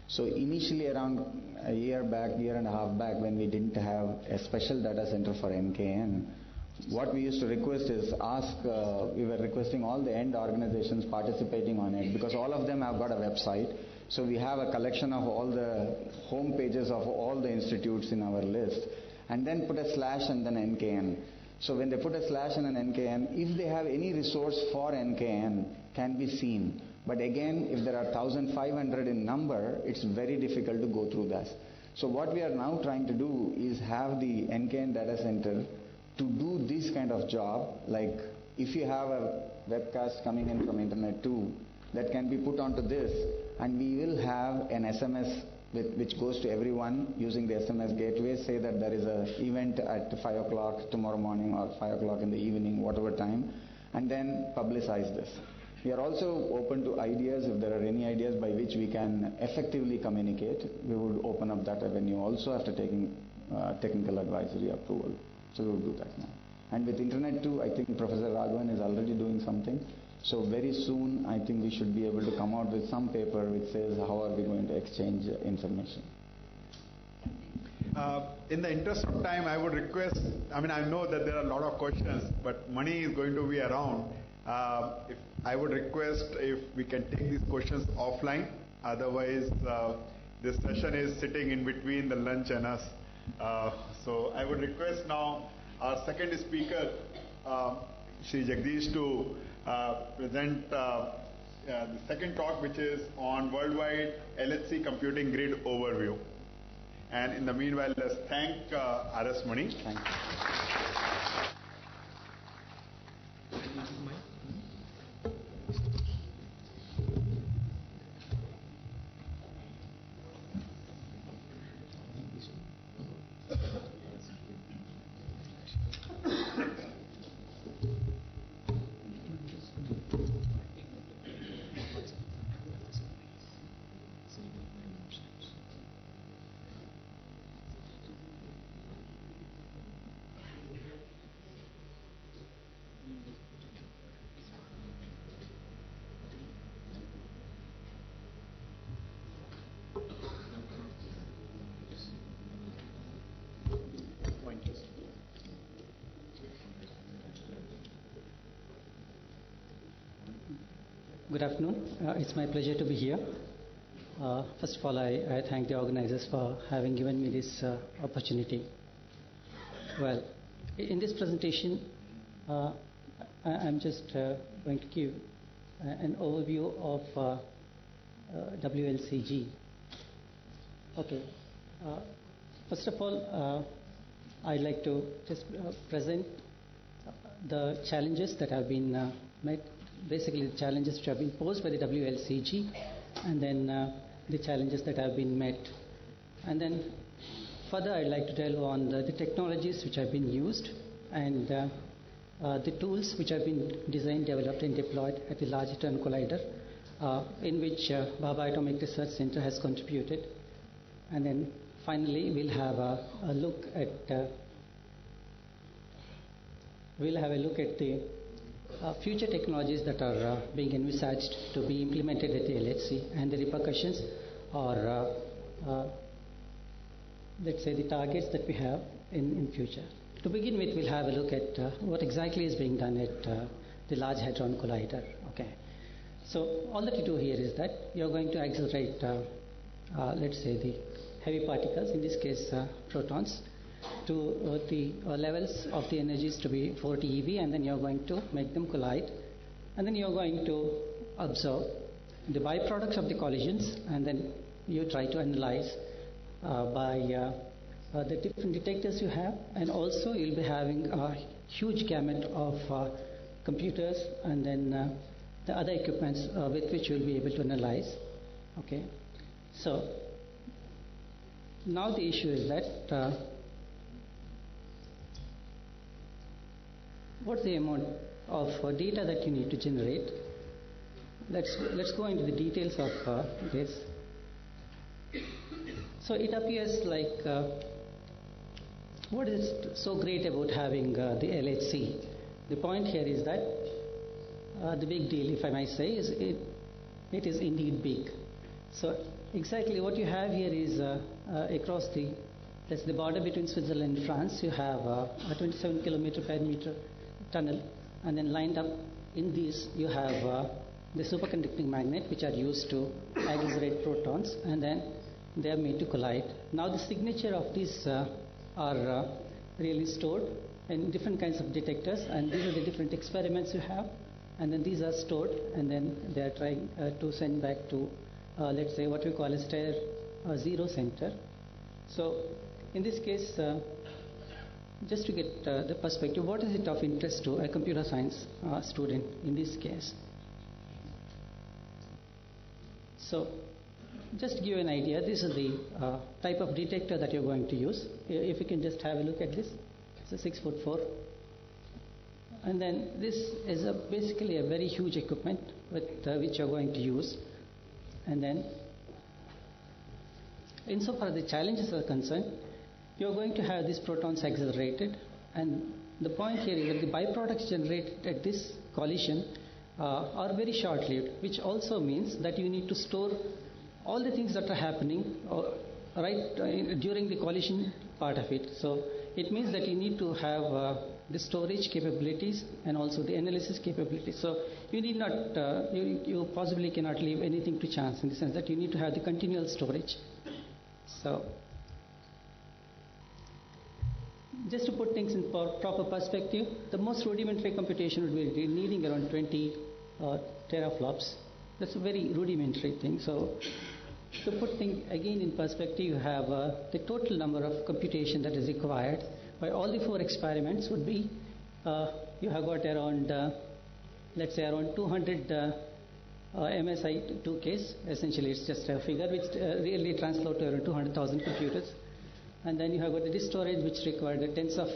So initially around a year and a half back when we didn't have a special data center for NKN, what we used to request is we were requesting all the end organizations participating on it because all of them have got a website. So we have a collection of all the home pages of all the institutes in our list and then put a slash and then NKN. So when they put a slash and an NKN, if they have any resource for NKN can be seen. But again, if there are 1,500 in number, it's very difficult to go through that. So what we are now trying to do is have the NKN data center to do this kind of job, like if you have a webcast coming in from Internet 2, that can be put onto this, and we will have an SMS which goes to everyone using the SMS gateway, say that there is an event at 5 o'clock tomorrow morning or 5 o'clock in the evening, whatever time, and then publicize this. We are also open to ideas. If there are any ideas by which we can effectively communicate, we would open up that avenue also after taking technical advisory approval. So we will do that now. And with Internet 2, I think Professor Raghavan is already doing something. So very soon, I think we should be able to come out with some paper which says how are we going to exchange information. In the interest of time, I would request, I know that there are a lot of questions, but Mani is going to be around. If I would request if we can take these questions offline. Otherwise, this session is sitting in between the lunch and us. So I would request now our second speaker, Shri Jagdish, to present the second talk, which is on worldwide LHC computing grid overview. And in the meanwhile, let's thank R.S. Mani. Thank you. Good afternoon. It's my pleasure to be here. First of all, I thank the organizers for having given me this opportunity. Well, in this presentation, I'm just going to give an overview of WLCG. Okay. First of all, I'd like to just present the challenges that have been met. Basically, the challenges which have been posed by the WLCG, and then the challenges that have been met. And then further, I'd like to delve on the technologies which have been used and the tools which have been designed, developed, and deployed at the Large Hadron Collider, in which Bhabha Atomic Research Center has contributed. And then finally, we'll have a look at the future technologies that are being envisaged to be implemented at the LHC and the repercussions or let's say the targets that we have in future. To begin with, we'll have a look at what exactly is being done at the Large Hadron Collider. Okay. So all that you do here is that you're going to accelerate, let's say, the heavy particles, in this case protons, to the levels of the energies to be 40 eV, and then you're going to make them collide, and then you're going to observe the byproducts of the collisions, and then you try to analyze by the different detectors you have, and also you'll be having a huge gamut of computers and then the other equipments with which you'll be able to analyze. Okay, so now the issue is that what's the amount of data that you need to generate. Let's go into the details of this. So it appears like what is so great about having the LHC? The point here is that the big deal, if I might say, is it is indeed big. So exactly what you have here is across that's the border between Switzerland and France. You have a 27 kilometer per meter tunnel, and then lined up in these you have the superconducting magnet, which are used to accelerate protons, and then they are made to collide. Now the signature of these are really stored in different kinds of detectors, and these are the different experiments you have, and then these are stored, and then they are trying to send back to let's say what we call a Steyr zero center. So in this case, just to get the perspective, what is it of interest to a computer science student in this case? So just to give you an idea, this is the type of detector that you're going to use. If you can just have a look at this, it's a 6'4", and then this is basically a very huge equipment with which you're going to use. And then insofar as the challenges are concerned, you're going to have these protons accelerated, and the point here is that the byproducts generated at this collision are very short-lived, which also means that you need to store all the things that are happening during the collision part of it. So it means that you need to have the storage capabilities and also the analysis capabilities. So you need not, you possibly cannot leave anything to chance, in the sense that you need to have the continual storage. So just to put things in proper perspective, the most rudimentary computation would be needing around 20 teraflops. That's a very rudimentary thing. So to put things again in perspective, you have the total number of computation that is required by all the 4 experiments would be, you have got around, let's say around 200 MSI2Ks. Essentially it's just a figure which really translates to around 200,000 computers. And then you have got the disk storage, which required tens of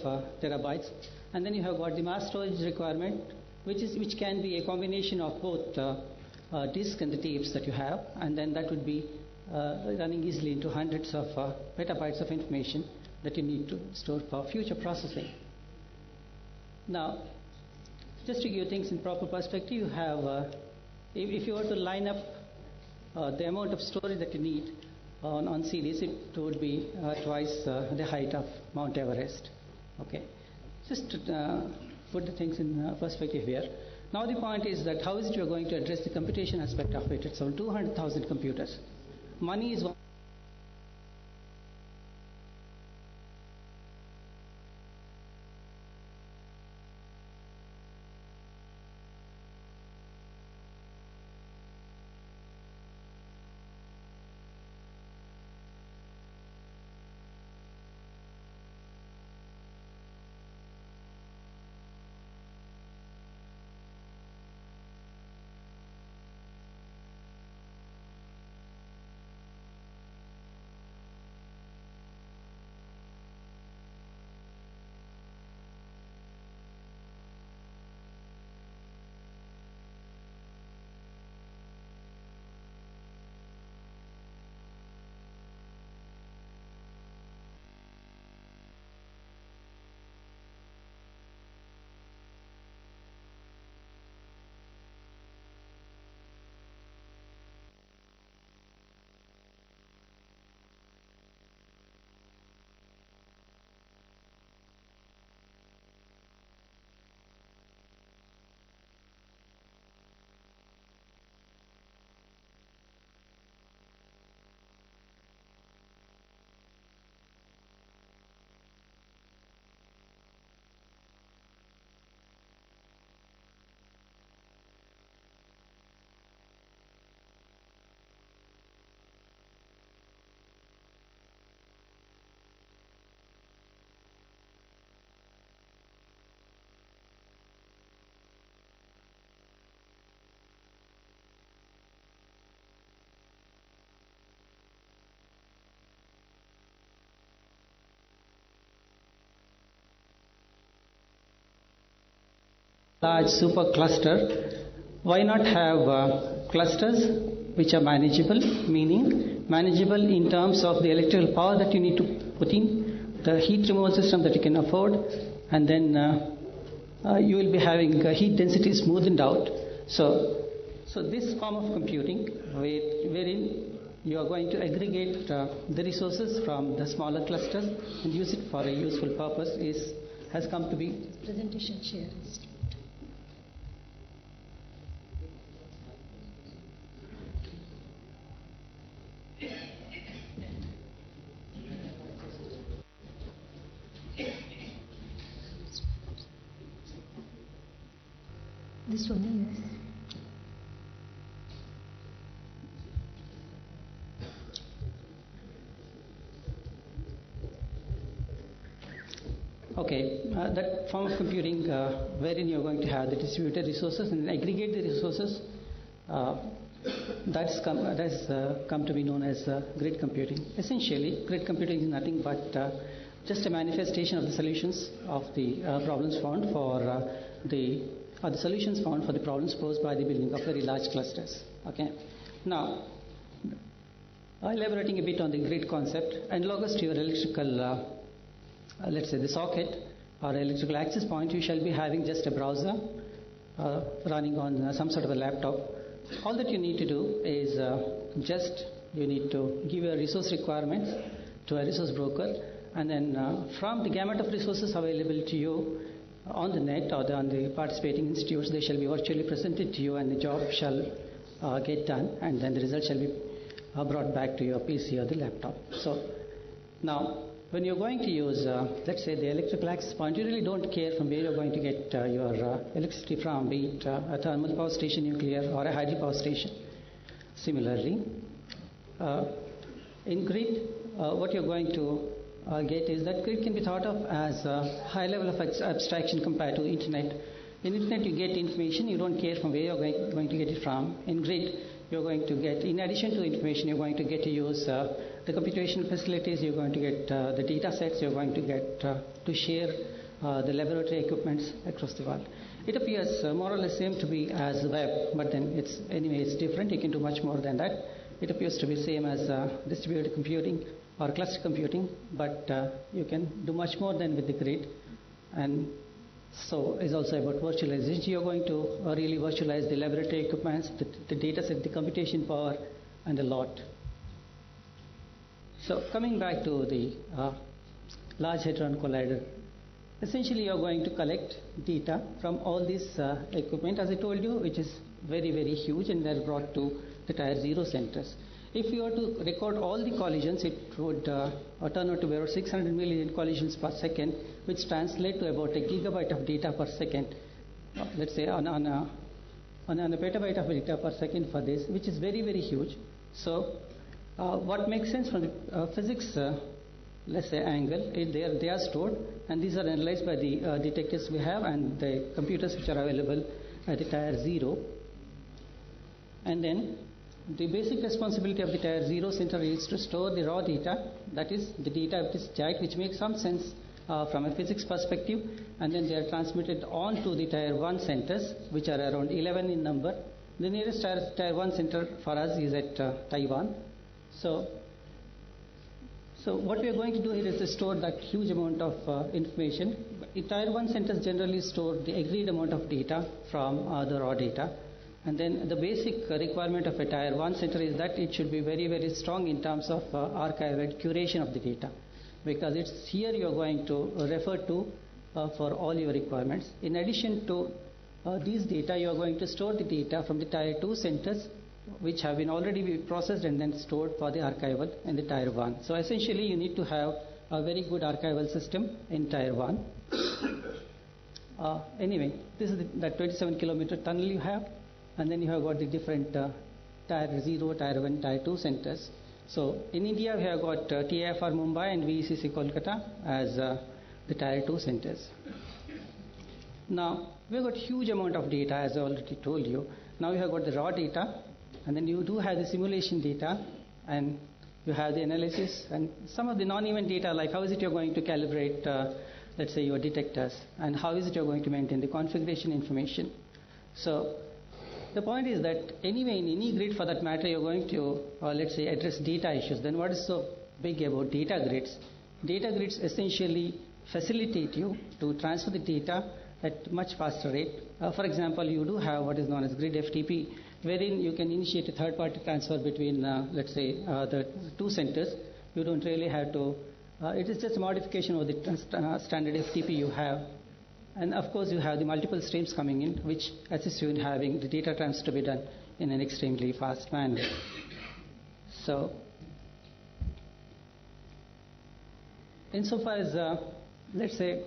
terabytes. And then you have got the mass storage requirement, which can be a combination of both disk and the tapes that you have, and then that would be running easily into hundreds of petabytes of information that you need to store for future processing. Now, just to give things in proper perspective, you have, if you were to line up the amount of storage that you need on series, it would be twice the height of Mount Everest. Okay, just to put the things in perspective here. Now the point is that how is it you are going to address the computation aspect of it? It's on 200,000 computers. Money is one. large supercluster, why not have clusters which are manageable, meaning manageable in terms of the electrical power that you need to put in, the heat removal system that you can afford, and then you will be having heat density smoothened out. So this form of computing, wherein you are going to aggregate the resources from the smaller clusters and use it for a useful purpose, has come to be. Presentation share is. This one, yes. Okay, that form of computing wherein you're going to have the distributed resources and aggregate the resources, that's come to be known as grid computing. Essentially, grid computing is nothing but just a manifestation of the solutions of the problems found for the solutions found for the problems posed by the building of very large clusters. Okay, now elaborating a bit on the grid concept, analogous to your electrical let's say the socket or electrical access point, you shall be having just a browser running on some sort of a laptop. All that you need to do is you need to give your resource requirements to a resource broker, and then from the gamut of resources available to you on the net or on the participating institutes, they shall be virtually presented to you, and the job shall get done, and then the result shall be brought back to your PC or the laptop. So now, when you're going to use, let's say, the electrical access point, you really don't care from where you're going to get your electricity from, be it a thermal power station, nuclear, or a hydropower station. Similarly, in grid, what you're going to get is that grid can be thought of as a high level of abstraction compared to internet. In internet, you get information, you don't care from where you're going to get it from. In grid, you're going to get, in addition to information, you're going to get to use the computation facilities, you're going to get the data sets, you're going to get to share the laboratory equipments across the world. It appears more or less same to be as web, but then it's different. You can do much more than that. It appears to be same as distributed computing or cluster computing, but you can do much more than with the grid. And so is also about virtualization. You're going to really virtualize the laboratory equipments, the data set, the computation power, and a lot. So coming back to the Large Hadron Collider, essentially you're going to collect data from all this equipment, as I told you, which is very, very huge, and they're brought to the Tier 0 centers. If you were to record all the collisions, it would turn out to be about 600 million collisions per second, which translate to about a gigabyte of data per second. Let's say on a petabyte of data per second for this, which is very, very huge. So what makes sense from the physics, let's say, angle, they are stored, and these are analyzed by the detectors we have and the computers which are available at the Tier 0. And then the basic responsibility of the Tier 0 center is to store the raw data, that is the data which is jacked, which makes some sense from a physics perspective, and then they are transmitted on to the Tier 1 centers, which are around 11 in number. The nearest Tier 1 center for us is at Taiwan. So what we are going to do here is to store that huge amount of information. Tier 1 centers generally store the agreed amount of data from the raw data. And then the basic requirement of a Tier 1 center is that it should be very, very strong in terms of archival curation of the data, because it's here you are going to refer to for all your requirements. In addition to these data, you are going to store the data from the Tier 2 centers, which have been already processed and then stored for the archival in the Tier 1. So essentially, you need to have a very good archival system in Tier 1. Anyway, this is that 27-kilometer tunnel you have. And then you have got the different Tier 0, Tier 1, Tier 2 centers. So in India, we have got TIFR Mumbai and VECC Kolkata as the Tier 2 centers. Now, we have got huge amount of data, as I already told you. Now you have got the raw data, and then you do have the simulation data, and you have the analysis, and some of the non-event data, like how is it you're going to calibrate let's say, your detectors, and how is it you're going to maintain the configuration information. So the point is that anyway, in any grid for that matter, you're going to, let's say, address data issues. Then what is so big about data grids? Data grids essentially facilitate you to transfer the data at much faster rate. For example, you do have what is known as grid FTP, wherein you can initiate a third-party transfer between, let's say, the two centers. You don't really have to, it is just a modification of the standard FTP you have. And of course, you have the multiple streams coming in, which assists you in having the data transfer to be done in an extremely fast manner. So, insofar as, let's say,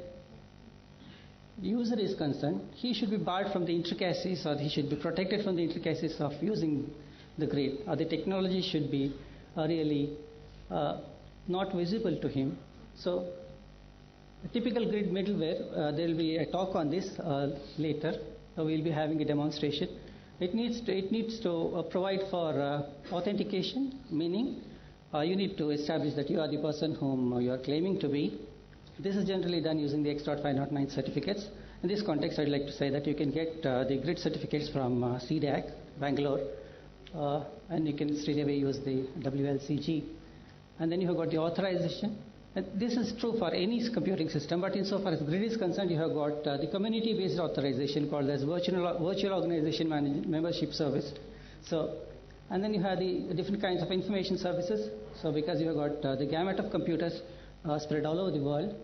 user is concerned, he should be barred from the intricacies, or he should be protected from the intricacies of using the grid, or the technology should be really not visible to him. So, a typical grid middleware, there will be a talk on this later. So we will be having a demonstration. It needs to provide for authentication, meaning you need to establish that you are the person whom you are claiming to be. This is generally done using the X.509 certificates. In this context, I'd like to say that you can get the grid certificates from CDAC, Bangalore, and you can straight away use the WLCG. And then you have got the authorization. And this is true for any computing system, but insofar as grid is concerned, you have got the community-based authorization called as virtual organization membership service. So, and then you have the different kinds of information services. So, because you have got the gamut of computers spread all over the world,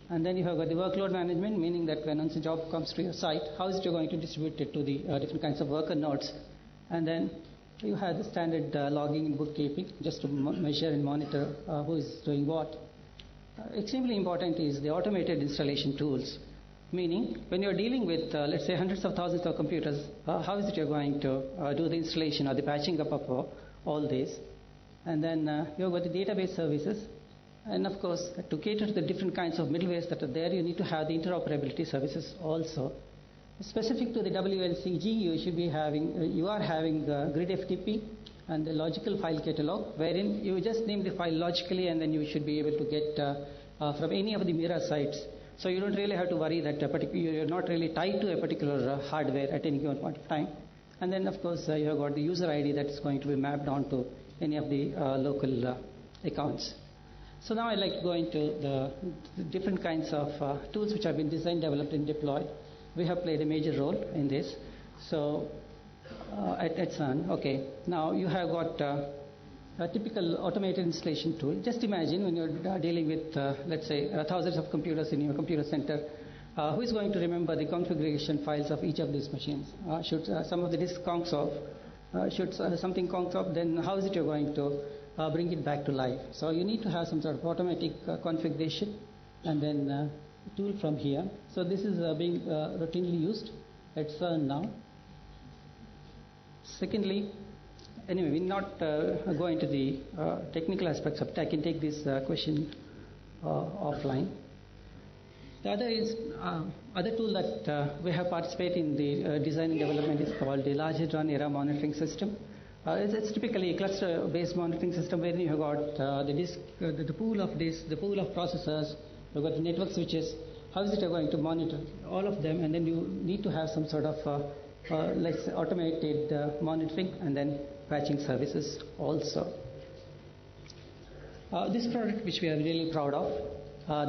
and then you have got the workload management, meaning that when once a job comes to your site, how is it you're going to distribute it to the different kinds of worker nodes, and then you have the standard logging and bookkeeping just to measure and monitor who is doing what. Extremely important is the automated installation tools, meaning when you're dealing with, let's say, hundreds of thousands of computers, how is it you're going to do the installation or the patching up of all this? And then you've got the database services. And of course, to cater to the different kinds of middlewares that are there, you need to have the interoperability services also. Specific to the WLCG, you should be having, you are having grid FTP and the logical file catalog, wherein you just name the file logically, and then you should be able to get from any of the Mira sites. So you don't really have to worry that you're not really tied to a particular hardware at any given point of time. And then of course you have got the user ID that is going to be mapped onto any of the local accounts. So now I'd like to go into the different kinds of tools which have been designed, developed and deployed. We have played a major role in this. So at CERN, okay, now you have got a typical automated installation tool. Just imagine when you're dealing with, let's say, thousands of computers in your computer center, who is going to remember the configuration files of each of these machines? Should some of the disk conks off? Should something conk off, then how is it you're going to bring it back to life? So you need to have some sort of automatic configuration, and then a tool from here. So this is being routinely used at CERN now. Secondly, anyway, we'll not go into the technical aspects of it. I can take this question offline. The other is other tool that we have participated in the design and development is called the Large Hadron Era Monitoring System. It's typically a cluster-based monitoring system where you have got the disk, the pool of disks, the pool of processors, you've got the network switches. How is it you're going to monitor all of them? And then you need to have some sort of let's say automated monitoring and then patching services also. This product, which we are really proud of,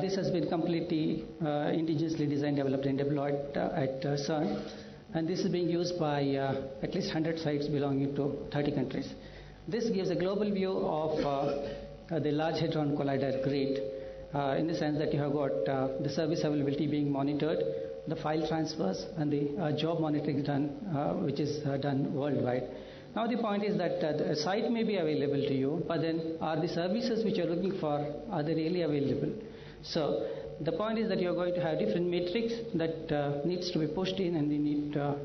this has been completely indigenously designed, developed and deployed at CERN, and this is being used by at least 100 sites belonging to 30 countries. This gives a global view of the Large Hadron Collider grid, in the sense that you have got the service availability being monitored, the file transfers and the job monitoring done, which is done worldwide. Now the point is that the site may be available to you, but then are the services which you're looking for, are they really available? So the point is that you're going to have different metrics that needs to be pushed in, and you need to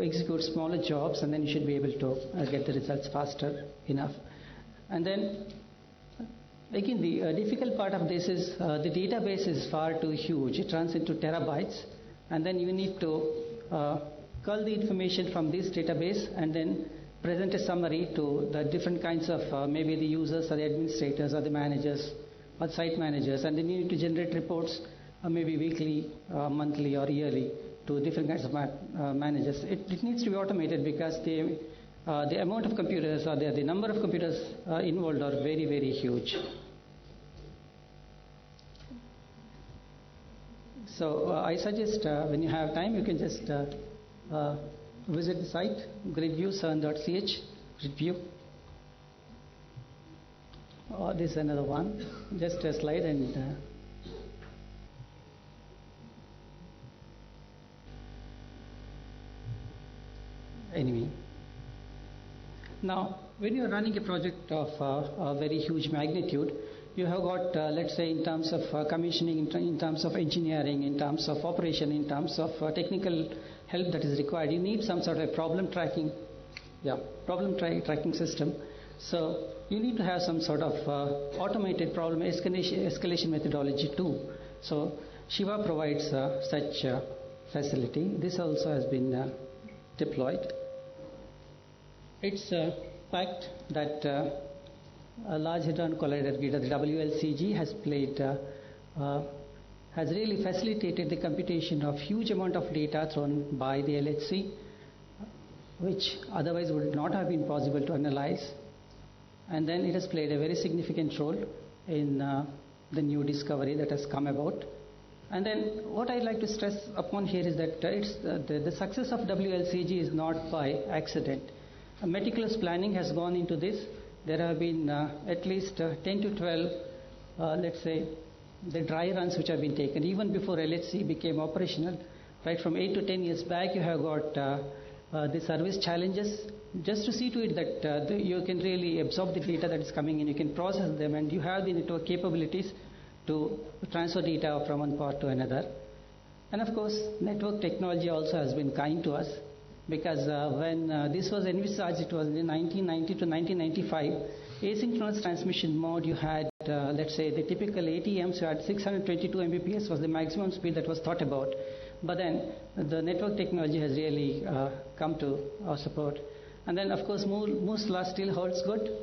execute smaller jobs, and then you should be able to get the results faster enough. And then again, the difficult part of this is the database is far too huge. It runs into terabytes, and then you need to cull the information from this database and then present a summary to the different kinds of maybe the users or the administrators or the managers or site managers, and then you need to generate reports maybe weekly, monthly, or yearly to different kinds of managers. It needs to be automated because the amount of computers or the number of computers involved are very, very huge. So I suggest when you have time, you can just visit the site, gridview7.ch, gridview. This is another one, just a slide and anyway. Now, when you are running a project of a very huge magnitude, you have got, let's say, in terms of commissioning, in terms of engineering, in terms of operation, in terms of technical help that is required, you need some sort of problem tracking system. So you need to have some sort of automated problem escalation methodology too. So Shiva provides such facility. This also has been deployed. It's a fact that a Large Hadron Collider Grid, the WLCG, has really facilitated the computation of huge amount of data thrown by the LHC, which otherwise would not have been possible to analyze. And then it has played a very significant role in the new discovery that has come about. And then what I'd like to stress upon here is that the success of WLCG is not by accident. A meticulous planning has gone into this. There have been at least 10 to 12, let's say, the dry runs which have been taken. Even before LHC became operational, right from 8 to 10 years back, you have got the service challenges, just to see to it that you can really absorb the data that is coming in, you can process them, and you have the network capabilities to transfer data from one part to another. And of course, network technology also has been kind to us, because when this was envisaged, it was in 1990 to 1995, asynchronous transmission mode, you had, let's say, the typical ATMs, you had 622 Mbps was the maximum speed that was thought about. But then the network technology has really come to our support. And then, of course, Moore's law still holds good,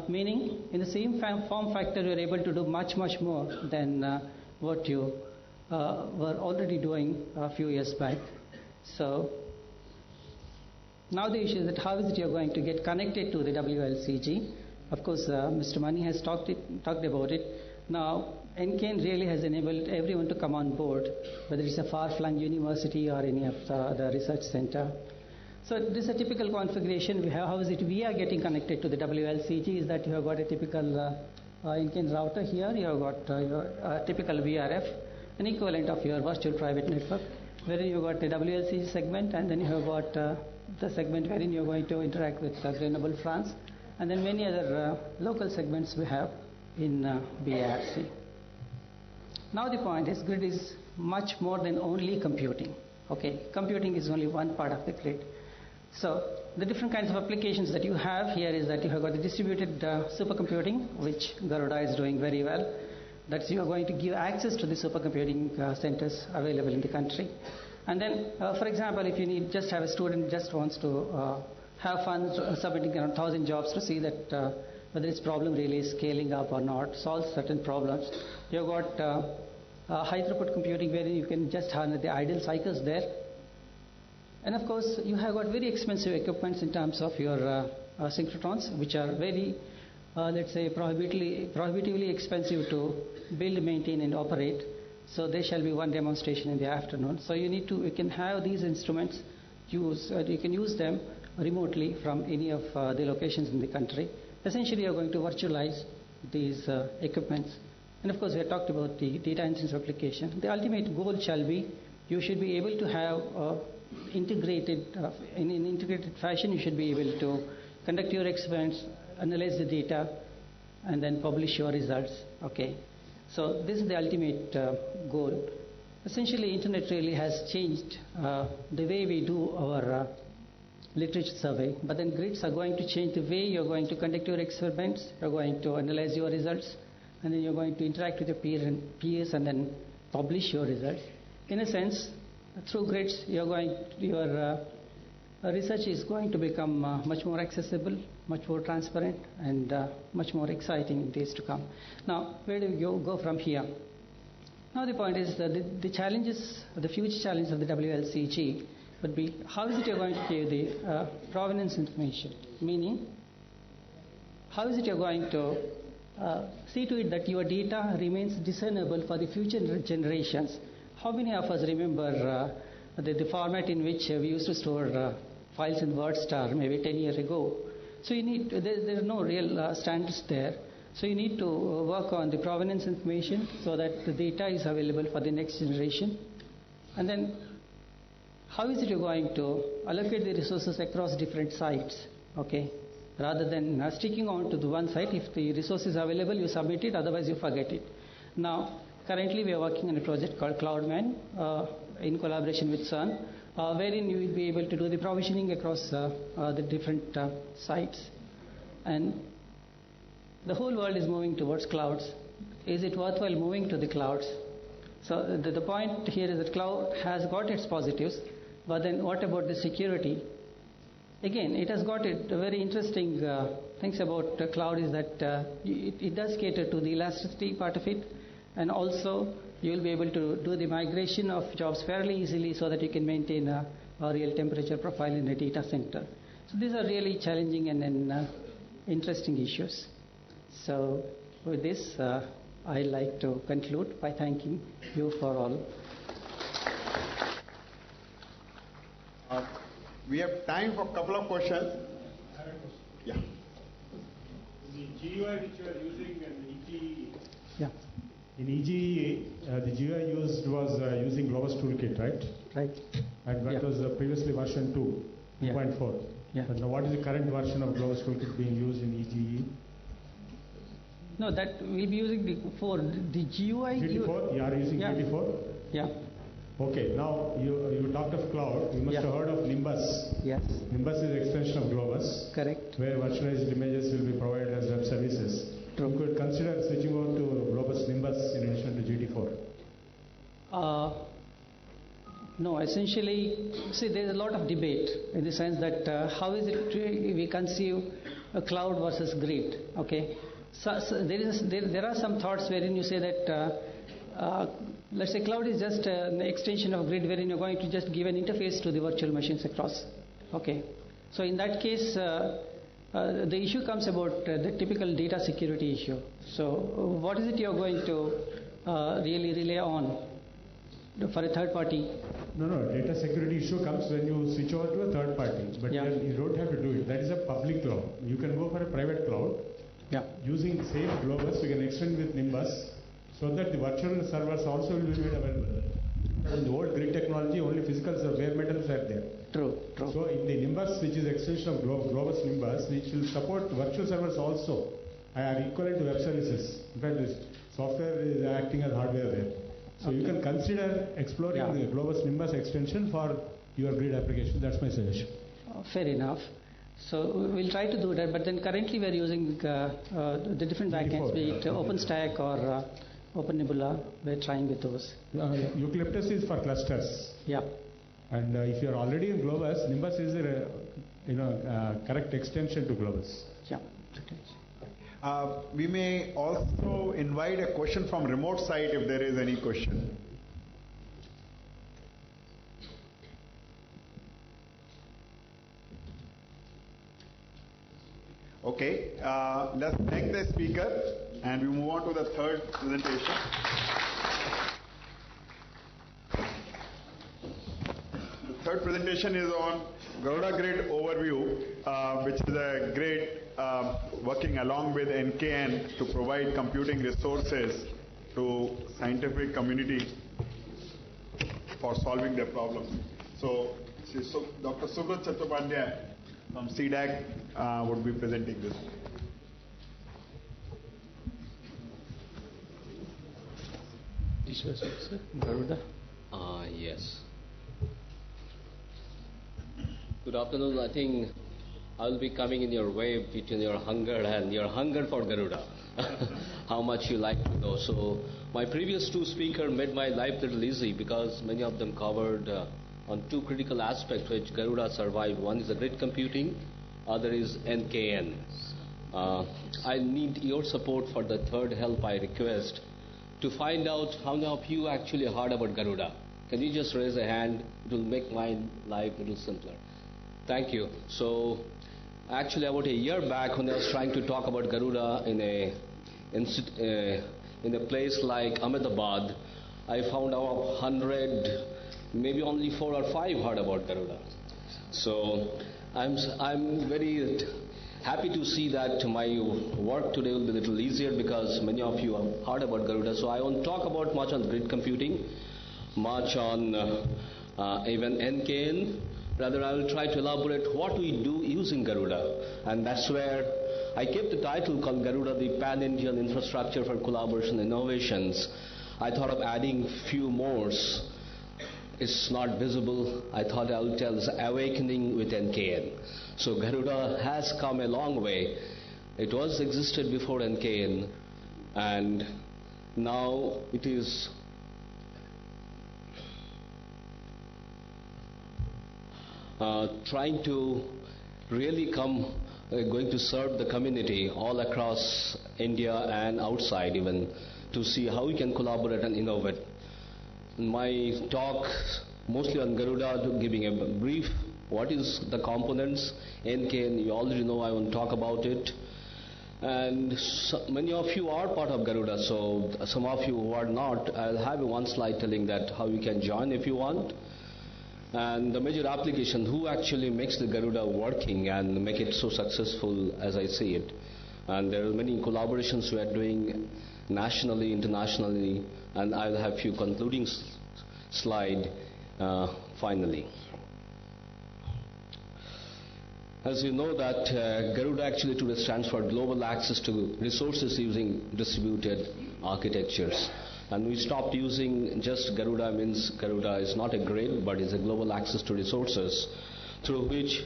meaning in the same form factor, you are able to do much, much more than what you were already doing a few years back. So now the issue is that how is it you are going to get connected to the WLCG? Of course, Mr. Mani has talked about it. Now, NKN really has enabled everyone to come on board, whether it's a far-flung university or any of the research center. So this is a typical configuration we have. How is it we are getting connected to the WLCG? Is that you have got a typical NKN router here. You have got your typical VRF, an equivalent of your virtual private network, wherein you have got the WLCG segment, and then you have got the segment wherein you are going to interact with Grenoble, France, and then many other local segments we have in BARC. Now the point is, grid is much more than only computing. Okay, computing is only one part of the grid. So the different kinds of applications that you have here is that you have got the distributed supercomputing, which Garuda is doing very well. That's you are going to give access to the supercomputing centers available in the country. And then, for example, if you just have a student just wants to have fun submitting around 1,000 jobs to see that whether its problem really is scaling up or not, solve certain problems. You've got high throughput computing where you can just harness the idle cycles there. And of course, you have got very expensive equipments in terms of your synchrotrons, which are very, let's say, prohibitively expensive to build, maintain, and operate. So there shall be one demonstration in the afternoon. So you can have these instruments you can use them remotely from any of the locations in the country. Essentially, you are going to virtualize these equipments. And of course, we have talked about the data intensive application. The ultimate goal shall be you should be able to have integrated, in an integrated fashion, you should be able to conduct your experiments, analyze the data, and then publish your results. Okay. So this is the ultimate goal. Essentially, internet really has changed the way we do our literature survey, but then grids are going to change the way you're going to conduct your experiments, you're going to analyze your results, and then you're going to interact with your peers and then publish your results. In a sense, through grids, you're research is going to become much more accessible, much more transparent, and much more exciting in days to come. Now, where do you go from here? Now the point is that the challenges, the future challenge of the WLCG would be, how is it you're going to give the provenance information? Meaning, how is it you're going to see to it that your data remains discernible for the future generations? How many of us remember the format in which we used to store files in WordStar maybe 10 years ago? So you need, there are no real standards there. So you need to work on the provenance information so that the data is available for the next generation. And then, how is it you're going to allocate the resources across different sites? Okay, rather than sticking on to the one site. If the resource is available, you submit it, otherwise you forget it. Now, currently we are working on a project called CloudMan in collaboration with CERN, wherein you will be able to do the provisioning across the different sites. And the whole world is moving towards clouds. Is it worthwhile moving to the clouds? So the point here is that cloud has got its positives, but then what about the security? Again, it has got it very interesting things about cloud is that it does cater to the elasticity part of it, and also you will be able to do the migration of jobs fairly easily so that you can maintain a real temperature profile in a data center. So these are really challenging and interesting issues. So with this, I'd like to conclude by thanking you for all. We have time for a couple of questions. Yeah. The GUI which you are using in EGE. Yeah. In EGE, the GUI used was using Globus Toolkit, right? Right. And that was previously version 2.4. Yeah. But now what is the current version of Globus Toolkit being used in EGE? No, that we'll be using the GUI. GT4? You are using GT4? Yeah. Okay, now you talked of cloud. You must have heard of Nimbus. Yes. Nimbus is an extension of Globus. Correct. Where virtualized images will be provided as web services. True. You could consider switching over to Globus Nimbus in addition to GT4. No, essentially, see, there's a lot of debate in the sense that how is it we conceive a cloud versus grid. Okay, so there are some thoughts wherein you say that let's say cloud is just an extension of grid wherein you're going to just give an interface to the virtual machines across. Okay, so in that case, the issue comes about the typical data security issue. So what is it you're going to really rely on for a third party? No, data security issue comes when you switch over to a third party. But you don't have to do it. That is a public cloud. You can go for a private cloud. Yeah. Using same Globus, you can extend with Nimbus so that the virtual servers also will be made available. In the old grid technology, only physical bare metals are there. True. So in the Nimbus, which is extension of Globus Nimbus, which will support virtual servers also, are equivalent to web services. In fact, this software is acting as hardware there. So you can consider exploring the Globus Nimbus extension for your grid application. That's my suggestion. Fair enough. So we'll try to do that, but then currently we're using the different backends, be it OpenStack or OpenNebula. We're trying with those. Eucalyptus is for clusters. Yeah. And if you're already in Globus, Nimbus is a correct extension to Globus. Yeah. We may also invite a question from remote site if there is any question. Okay, let's thank the speaker and we move on to the third presentation. The third presentation is on Garuda Grid Overview, which is a great working along with NKN to provide computing resources to scientific community for solving their problems. So, Dr. Subrat Chattopadhyay from CDAC would be presenting this. This was Garuda? Yes. Good afternoon. I think I'll be coming in your way between your hunger for Garuda. How much you like to know. So my previous two speakers made my life a little easy because many of them covered on two critical aspects which Garuda survived. One is the grid computing, other is NKN. I need your support for the third help I request to find out how many of you actually heard about Garuda. Can you just raise a hand? It will make my life a little simpler. Thank you. So, actually about a year back when I was trying to talk about Garuda in a place like Ahmedabad, I found out 100, maybe only 4 or 5 heard about Garuda. So, I'm very happy to see that my work today will be a little easier because many of you have heard about Garuda. So I won't talk about much on grid computing, much on even NKN. Rather, I will try to elaborate what we do using Garuda. And that's where I kept the title called Garuda, the Pan-Indian Infrastructure for Collaboration Innovations. I thought of adding few more. It's not visible. I thought I would tell this Awakening with NKN. So Garuda has come a long way. It was existed before NKN, and now it is trying to really come, going to serve the community all across India and outside even, to see how we can collaborate and innovate. My talk mostly on Garuda, giving a brief, what is the components, NKN, you already know, I won't talk about it. And many of you are part of Garuda, so some of you who are not, I'll have one slide telling that how you can join if you want. And the major application, who actually makes the Garuda working and make it so successful as I see it. And there are many collaborations we are doing nationally, internationally, and I'll have a few concluding slide finally. As you know that Garuda actually today stands for Global Access to Resources Using Distributed Architectures. And we stopped using just Garuda, means Garuda is not a grid, but is a global access to resources, through which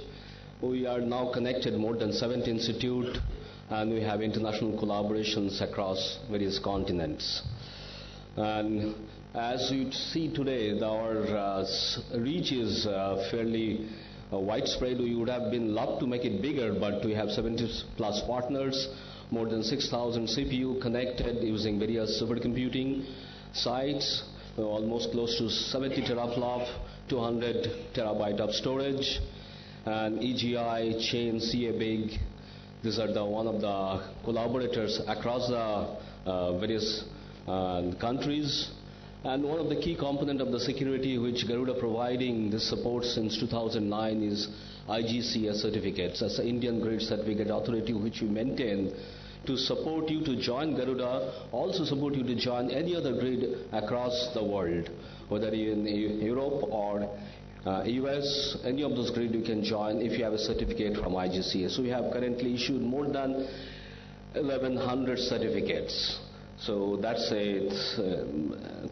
we are now connected more than 70 institutes, and we have international collaborations across various continents. And as you see today, our reach is fairly widespread. We would have been loved to make it bigger, but we have 70 plus partners, more than 6,000 CPU connected using various supercomputing sites, almost close to 70 teraflop, 200 terabyte of storage, and EGI, Chain, CA-BIG. These are one of the collaborators across the various countries. And one of the key components of the security which Garuda providing this support since 2009 is IGCS certificates. That's the Indian Grid Certificate Authority, which we maintain to support you to join Garuda, also support you to join any other grid across the world, whether in Europe or US, any of those grids you can join if you have a certificate from IGCS. So we have currently issued more than 1,100 certificates. So that's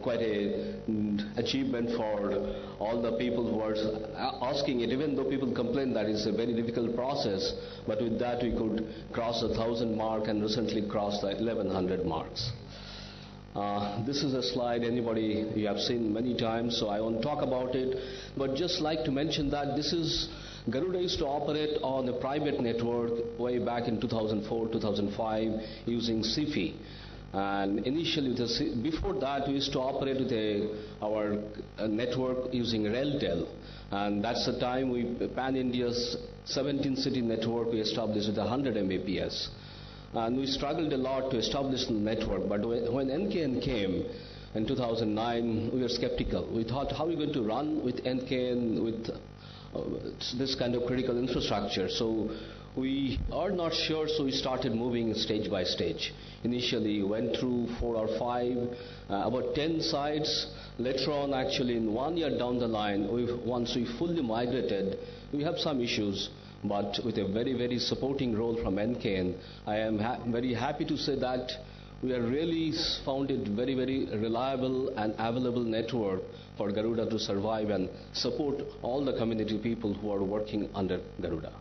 quite an achievement for all the people who are asking it, even though people complain that it's a very difficult process, but with that we could cross the 1,000 mark and recently crossed the 1,100 marks. This is a slide anybody you have seen many times, so I won't talk about it, but just like to mention that this is Garuda used to operate on a private network way back in 2004-2005 using SIFI. And initially, before that, we used to operate with our network using RailTel. And that's the time Pan-India's 17-city network we established with 100 Mbps. And we struggled a lot to establish the network. But when NKN came in 2009, we were skeptical. We thought, how are we going to run with NKN with this kind of critical infrastructure? So we are not sure, so we started moving stage by stage. Initially, went through 4 or 5, about 10 sites. Later on, actually, in 1 year down the line, once we fully migrated, we have some issues, but with a very, very supporting role from NKN, I am very happy to say that we have really found it very, very reliable and available network for Garuda to survive and support all the community people who are working under Garuda.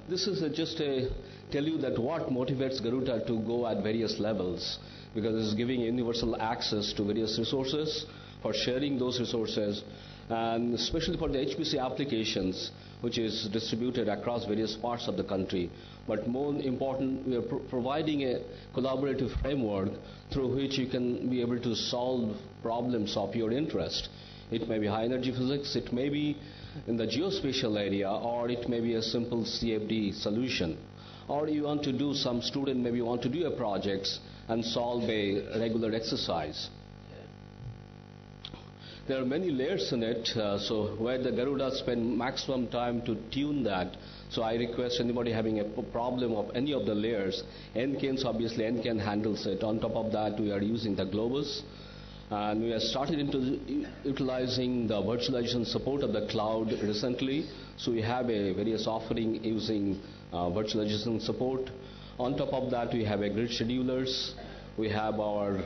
This is just to tell you that what motivates Garuda to go at various levels, because it's giving universal access to various resources for sharing those resources, and especially for the HPC applications, which is distributed across various parts of the country. But more important, we are providing a collaborative framework through which you can be able to solve problems of your interest. It may be high energy physics, it may be in the geospatial area, or it may be a simple CFD solution. Or you want to do, some student maybe want to do a project and solve a regular exercise. There are many layers in it, so where the Garuda spend maximum time to tune that. So I request anybody having a problem of any of the layers, NCANs, obviously NCAN handles it. On top of that, we are using the Globus, and we have started utilizing the virtualization support of the cloud recently. So we have a various offering using virtualization support. On top of that, we have a grid schedulers. We have our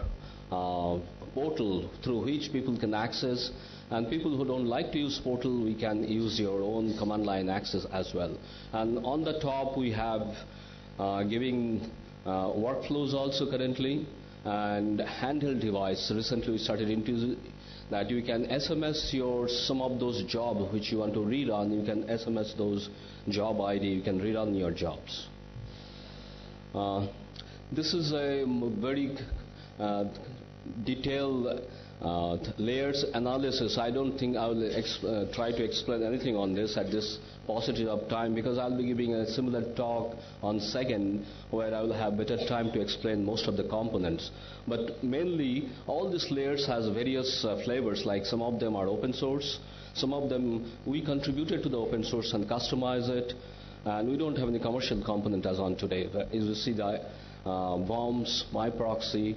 portal through which people can access, and people who don't like to use portal, we can use your own command line access as well. And on the top, we have giving workflows also currently, and handheld device. Recently we started into that you can SMS your some of those jobs which you want to read on. You can SMS those job ID. You can read on your jobs. This is a very detailed layers analysis. I don't think I will try to explain anything on this at this paucity of time, because I'll be giving a similar talk on second where I will have better time to explain most of the components. But mainly all these layers has various flavors, like some of them are open source, some of them we contributed to the open source and customize it, and we don't have any commercial component as on today. As you see, the bombs, MyProxy,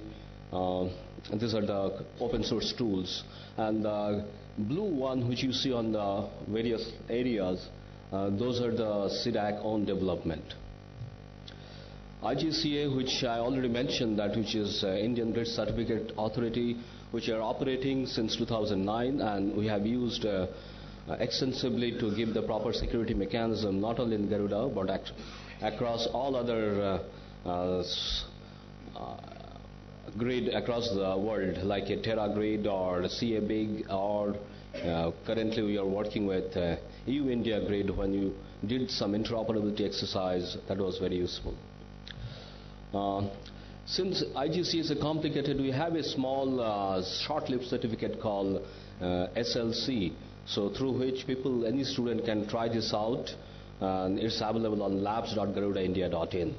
these are the open source tools. And the blue one which you see on the various areas, those are the CDAC own development. IGCA, which I already mentioned, that which is Indian Grid Certificate Authority, which are operating since 2009, and we have used extensively to give the proper security mechanism, not only in Garuda, but across all other grid across the world, like a TerraGrid or CA Big, or currently we are working with EU India Grid. When you did some interoperability exercise, that was very useful. Since IGC is complicated, we have a small short-lived certificate called SLC, so through which people, any student can try this out, and it's available on labs.garudaindia.in.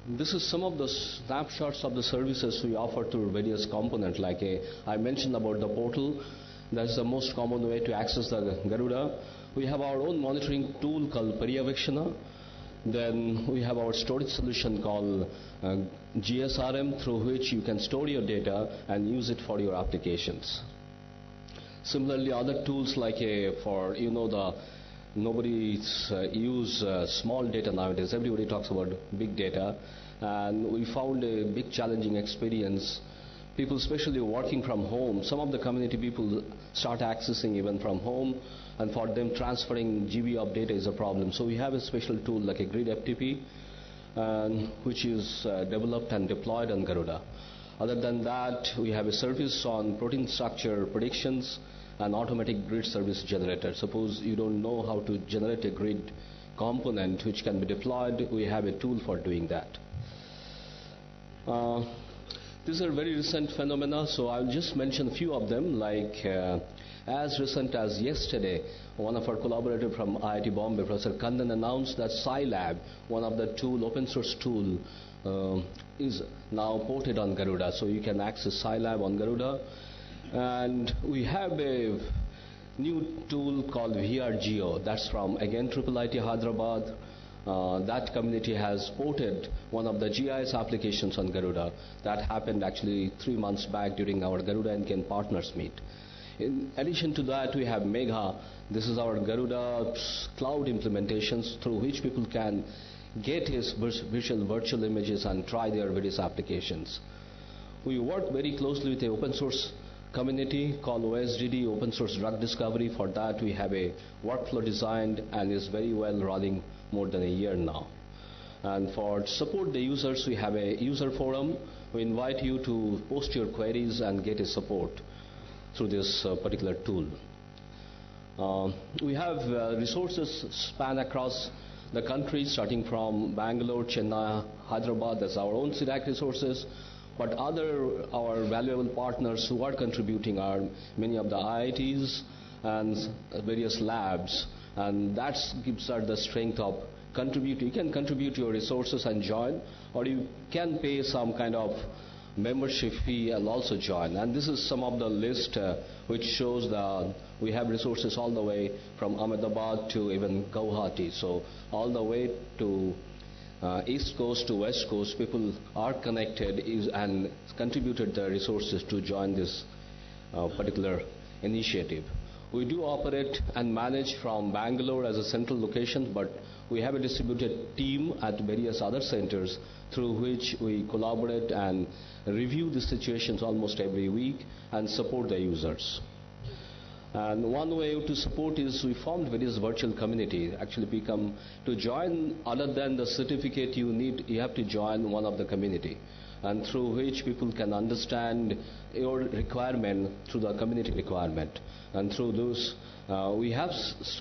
This is some of the snapshots of the services we offer to various components. Like I mentioned about the portal, that's the most common way to access the Garuda. We have our own monitoring tool called Paryavekshana. Then we have our storage solution called GSRM, through which you can store your data and use it for your applications. Similarly, other tools like nobody use small data nowadays. Everybody talks about big data, and we found a big challenging experience. People, especially working from home, some of the community people start accessing even from home, and for them transferring GB of data is a problem. So we have a special tool like a Grid FTP, which is developed and deployed on Garuda. Other than that, we have a service on protein structure predictions and automatic grid service generator. Suppose you don't know how to generate a grid component which can be deployed, we have a tool for doing that. These are very recent phenomena, so I'll just mention a few of them. Like as recent as yesterday, one of our collaborators from IIT Bombay, Professor Kannan, announced that Scilab, one of the open source tool, is now ported on Garuda, so you can access Scilab on Garuda. And we have a new tool called VRGeo, that's from again IIIT Hyderabad. That community has ported one of the GIS applications on Garuda. That happened actually 3 months back during our Garuda NCAN partners meet. In addition to that, we have Megha. This is our Garuda cloud implementations through which people can get his virtual images and try their various applications. We work very closely with the open source community called OSDD, Open Source Drug Discovery. For that, we have a workflow designed and is very well running more than a year now. And for support the users, we have a user forum. We invite you to post your queries and get a support. through this particular tool. We have resources span across the country, starting from Bangalore, Chennai, Hyderabad. That's our own CDAC resources. But our valuable partners who are contributing are many of the IITs and various labs. And that gives us the strength of contributing. You can contribute your resources and join, or you can pay some kind of membership fee and also join. And this is some of the list which shows that we have resources all the way from Ahmedabad to even Guwahati. So all the way to East Coast to West Coast, people are connected and contributed their resources to join this particular initiative. We do operate and manage from Bangalore as a central location, but we have a distributed team at various other centers through which we collaborate and review the situations almost every week and support the users. And one way to support is we formed various virtual community. Actually, to join, other than the certificate you need, you have to join one of the community, and through which people can understand your requirement through the community requirement. And through those, we have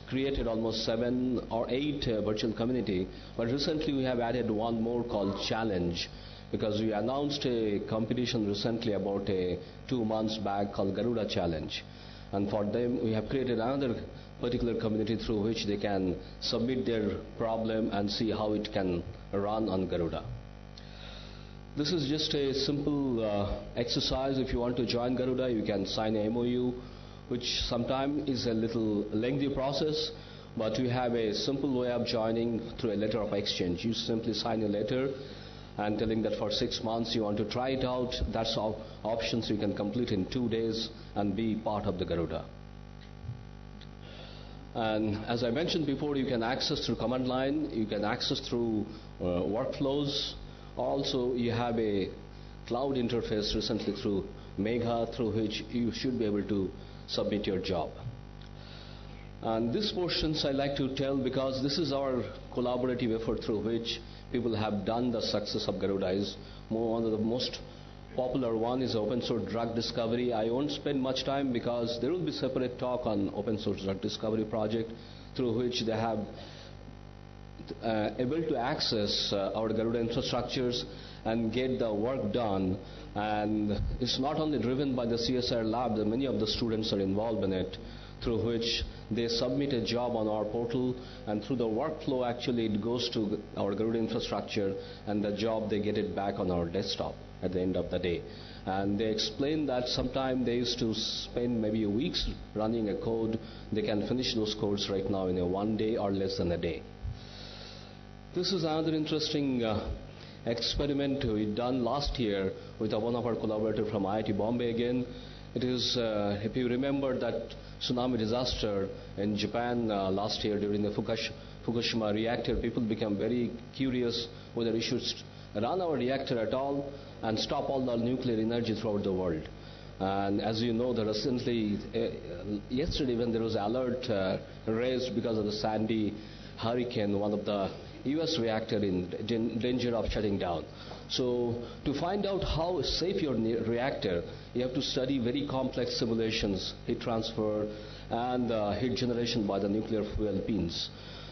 created almost 7 or 8 virtual community, but recently we have added one more called Challenge, because we announced a competition recently about 2 months back called Garuda Challenge. And for them, we have created another particular community through which they can submit their problem and see how it can run on Garuda. This is just a simple exercise. If you want to join Garuda, you can sign a MOU, which sometimes is a little lengthy process, but we have a simple way of joining through a letter of exchange. You simply sign a letter and telling that for 6 months you want to try it out. That's all options you can complete in 2 days and be part of the Garuda. And as I mentioned before, you can access through command line, you can access through workflows. Also, you have a cloud interface recently through Megha, through which you should be able to submit your job. And these portions I like to tell because this is our collaborative effort through which people have done the success of Garuda. One of the most popular one is open source drug discovery. I won't spend much time because there will be separate talk on open source drug discovery project through which they have able to access our Garuda infrastructures and get the work done. And it's not only driven by the CSIR lab, many of the students are involved in it, through which they submit a job on our portal, and through the workflow actually it goes to our Garuda infrastructure, and the job they get it back on our desktop at the end of the day. And they explain that sometimes they used to spend maybe weeks running a code. They can finish those codes right now in 1 day or less than a day. This is another interesting experiment we done last year with one of our collaborators from IIT Bombay again. It is, if you remember that tsunami disaster in Japan last year during the Fukushima reactor, people became very curious whether we should run our reactor at all and stop all the nuclear energy throughout the world. And as you know, there recently, yesterday when there was an alert raised because of the Sandy hurricane, one of the US reactor in danger of shutting down. So to find out how safe your reactor, you have to study very complex simulations, heat transfer and heat generation by the nuclear fuel pins.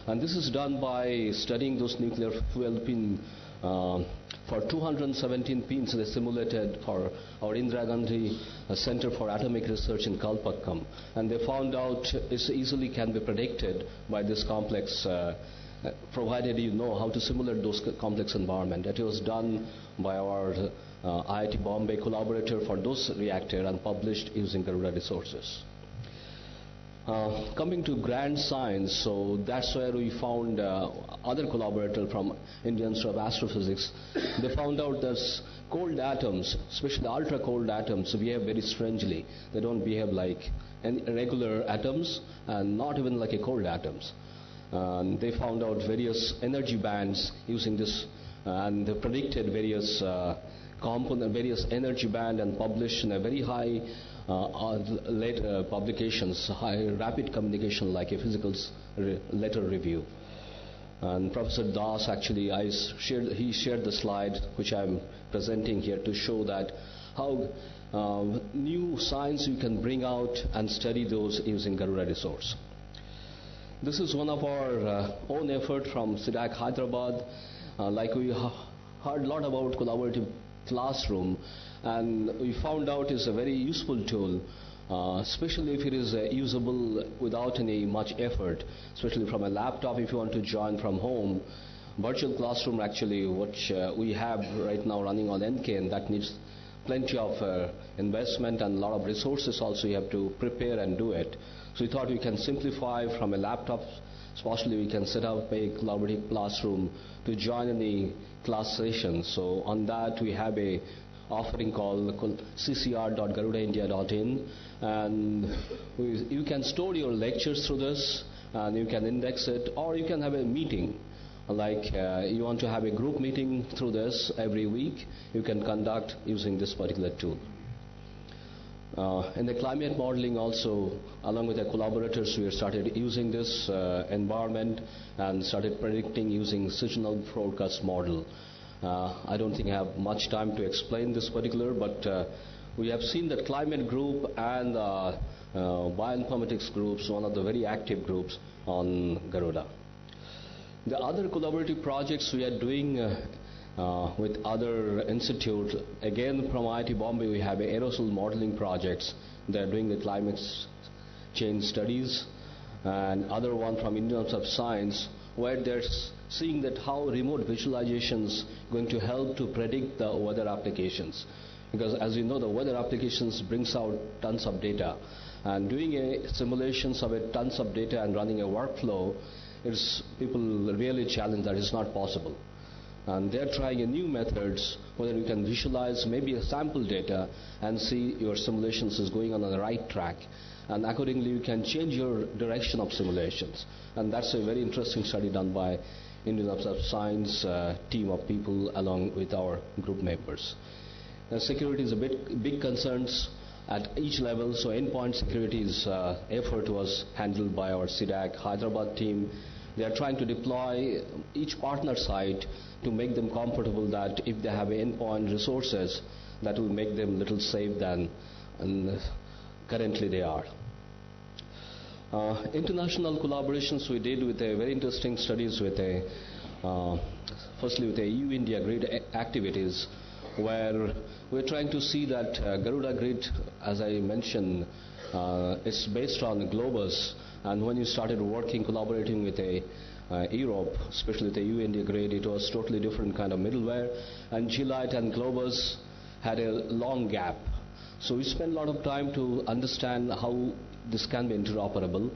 And this is done by studying those nuclear fuel pin for 217 pins they simulated for our Indira Gandhi Center for Atomic Research in Kalpakkam. And they found out it easily can be predicted by this complex provided you know how to simulate those complex environment. That was done by our IIT Bombay collaborator for those reactor and published using Garuda resources. Coming to grand science, so that's where we found other collaborator from Indian Institute of Astrophysics. They found out that cold atoms, especially ultra cold atoms, behave very strangely. They don't behave like regular atoms and not even like a cold atoms. They found out various energy bands using this, and they predicted various various energy band and published in a very high later publications, high rapid communication like a physical letter review. And Professor Das actually, he shared the slide which I'm presenting here to show that how new science you can bring out and study those using Garuda resource. This is one of our own effort from CDAC Hyderabad. Like we heard a lot about collaborative classroom, and we found out it's a very useful tool, especially if it is usable without any much effort, especially from a laptop if you want to join from home. Virtual classroom actually, which we have right now running on NKN, that needs plenty of investment and a lot of resources also you have to prepare and do it. So we thought we can simplify from a laptop, especially we can set up a collaborative classroom to join any class sessions. So on that we have a offering called ccr.garudaindia.in, and you can store your lectures through this and you can index it, or you can have a meeting. Like you want to have a group meeting through this every week, you can conduct using this particular tool. In the climate modeling also, along with the collaborators, we have started using this environment and started predicting using seasonal forecast model. I don't think I have much time to explain this particular, but we have seen that climate group and bioinformatics groups, one of the very active groups on Garuda. The other collaborative projects we are doing with other institutes, again from IIT Bombay we have aerosol modeling projects. They are doing the climate change studies, and other one from Indian Institute of Science, where they're seeing that how remote visualizations going to help to predict the weather applications. Because as you know, the weather applications brings out tons of data, and doing a simulations of a tons of data and running a workflow, people really challenge that it's not possible. And they're trying a new methods whether you can visualize maybe a sample data and see your simulations is going on the right track, and accordingly you can change your direction of simulations. And that's a very interesting study done by Indian Institute of Science team of people along with our group members. Security is a big concerns at each level, so endpoint security's effort was handled by our CDAC Hyderabad team. They are trying to deploy each partner site to make them comfortable that if they have endpoint resources, that will make them little safe than currently they are. International collaborations we did with a very interesting studies with firstly with the EU-India grid activities, where we're trying to see that Garuda grid, as I mentioned, it's based on Globus, and when you started working, collaborating with Europe, especially the EU-India grid, it was totally different kind of middleware, and G-Lite and Globus had a long gap. So we spent a lot of time to understand how this can be interoperable.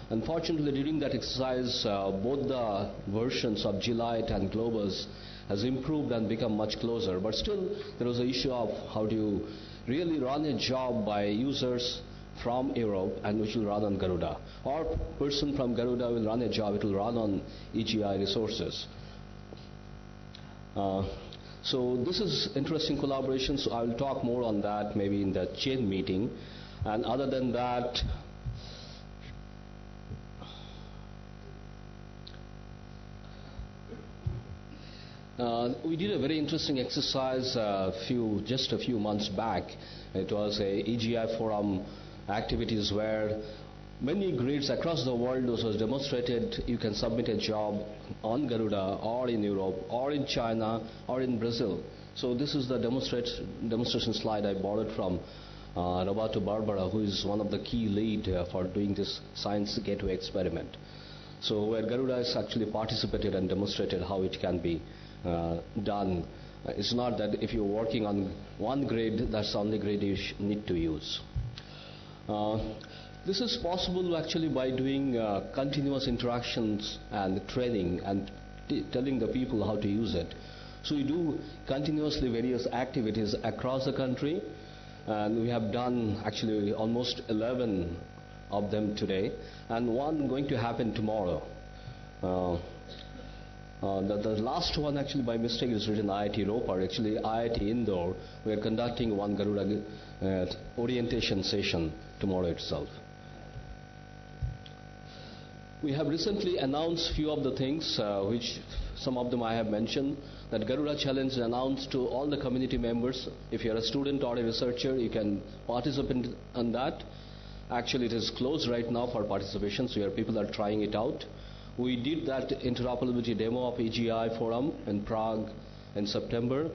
Unfortunately, during that exercise, both the versions of G-Lite and Globus has improved and become much closer, but still there was an issue of how do you really run a job by users from Europe and which will run on Garuda, or person from Garuda will run a job, it will run on EGI resources. So this is interesting collaboration, so I will talk more on that maybe in the chain meeting. And other than that, we did a very interesting exercise just a few months back. It was a EGI forum activities where many grids across the world was demonstrated. You can submit a job on Garuda or in Europe or in China or in Brazil. So this is the demonstration slide I borrowed from Roberto Barbara, who is one of the key lead for doing this science gateway experiment. So where Garuda has actually participated and demonstrated how it can be done. It's not that if you're working on one grid, that's the only grid you need to use. This is possible actually by doing continuous interactions and training and telling the people how to use it. So we do continuously various activities across the country, and we have done actually almost 11 of them today, and one going to happen tomorrow. The last one actually by mistake is written IIT Ropar, actually IIT Indore. We are conducting one Garuda orientation session tomorrow itself. We have recently announced few of the things, which some of them I have mentioned, that Garuda Challenge is announced to all the community members. If you are a student or a researcher, you can participate in that. Actually, it is closed right now for participation, so people are trying it out. We did that interoperability demo of EGI forum in Prague in September.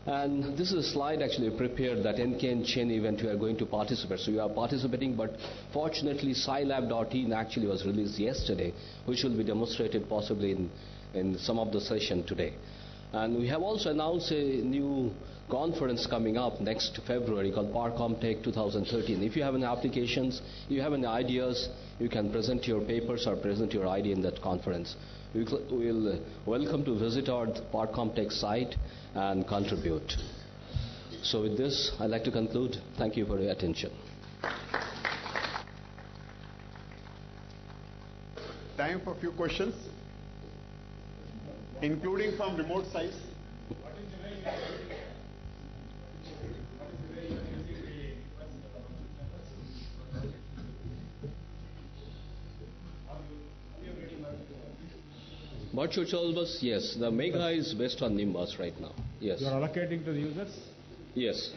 And this is a slide actually prepared that NKN chain event we are going to participate. So we are participating, but fortunately scilab.in actually was released yesterday, which will be demonstrated possibly in some of the session today. And we have also announced a new conference coming up next February called ParComTech 2013. If you have any applications, you have any ideas, you can present your papers or present your idea in that conference. We will welcome to visit our ParComTech site and contribute. So with this, I'd like to conclude. Thank you for your attention. Time for a few questions, including from remote sites. Virtual Bus, yes. The Mega is based on Nimbus right now. Yes. You are allocating to the users? Yes.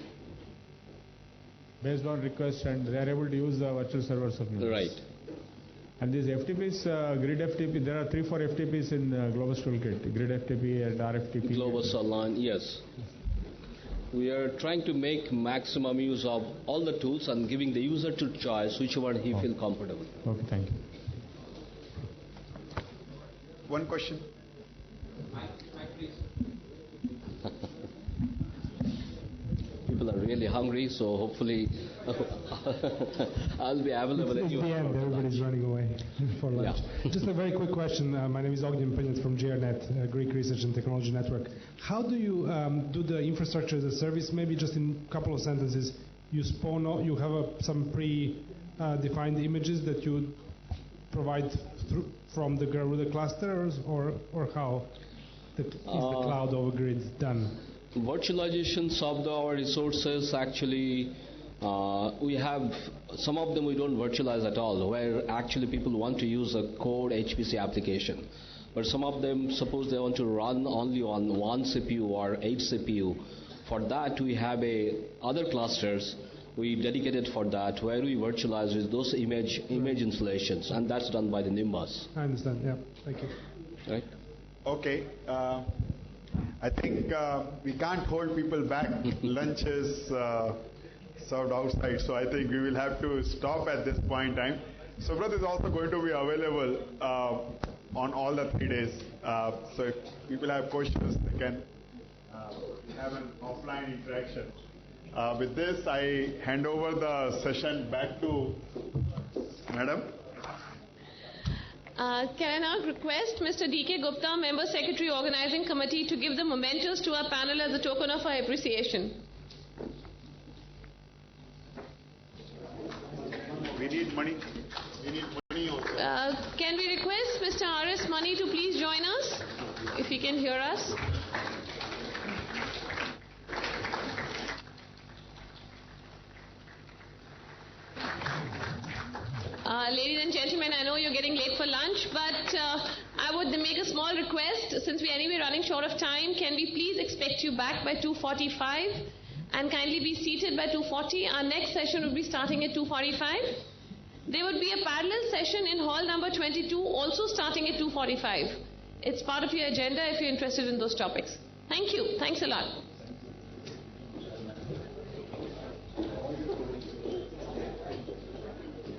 Based on request, and they are able to use the virtual servers of Nimbus. Right. And these FTPs, Grid FTP, there are 3-4 FTPs in Globus Toolkit, Grid FTP and RFTP. Globus Online, yes. We are trying to make maximum use of all the tools and giving the user to choice whichever he feels comfortable. Okay, thank you. One question. People are really hungry, so hopefully I'll be available. It's the end. Everybody's running away for lunch. Yeah. Just a very quick question. My name is Ognian Penjat from GRNet, Greek Research and Technology Network. How do you do the infrastructure as a service? Maybe just in a couple of sentences. You spawn. You have some pre-defined images that you provide from the Garuda clusters, or how is the cloud over grid done? Virtualizations of our resources, actually, we have some of them we don't virtualize at all, where actually people want to use a core HPC application. But some of them, suppose they want to run only on 1 CPU or 8 CPU. For that, we have other clusters we dedicated for that, where we virtualize with those image installations, and that's done by the Nimbus. I understand. Yeah. Thank you. Right. Okay. I think we can't hold people back. Lunch is served outside, so I think we will have to stop at this point in time. Subrat is also going to be available on all the 3 days. So if people have questions, they can have an offline interaction. With this, I hand over the session back to Madam. Can I now request Mr. D.K. Gupta, Member Secretary Organizing Committee, to give the mementos to our panel as a token of our appreciation. We need money. We need money also. Can we request Mr. R.S. Mani to please join us, if he can hear us? Ladies and gentlemen, I know you're getting late for lunch, but I would make a small request. Since we're anyway running short of time, can we please expect you back by 2:45 and kindly be seated by 2:40? Our next session will be starting at 2:45. There would be a parallel session in hall number 22, also starting at 2:45. It's part of your agenda if you're interested in those topics. Thank you. Thanks a lot.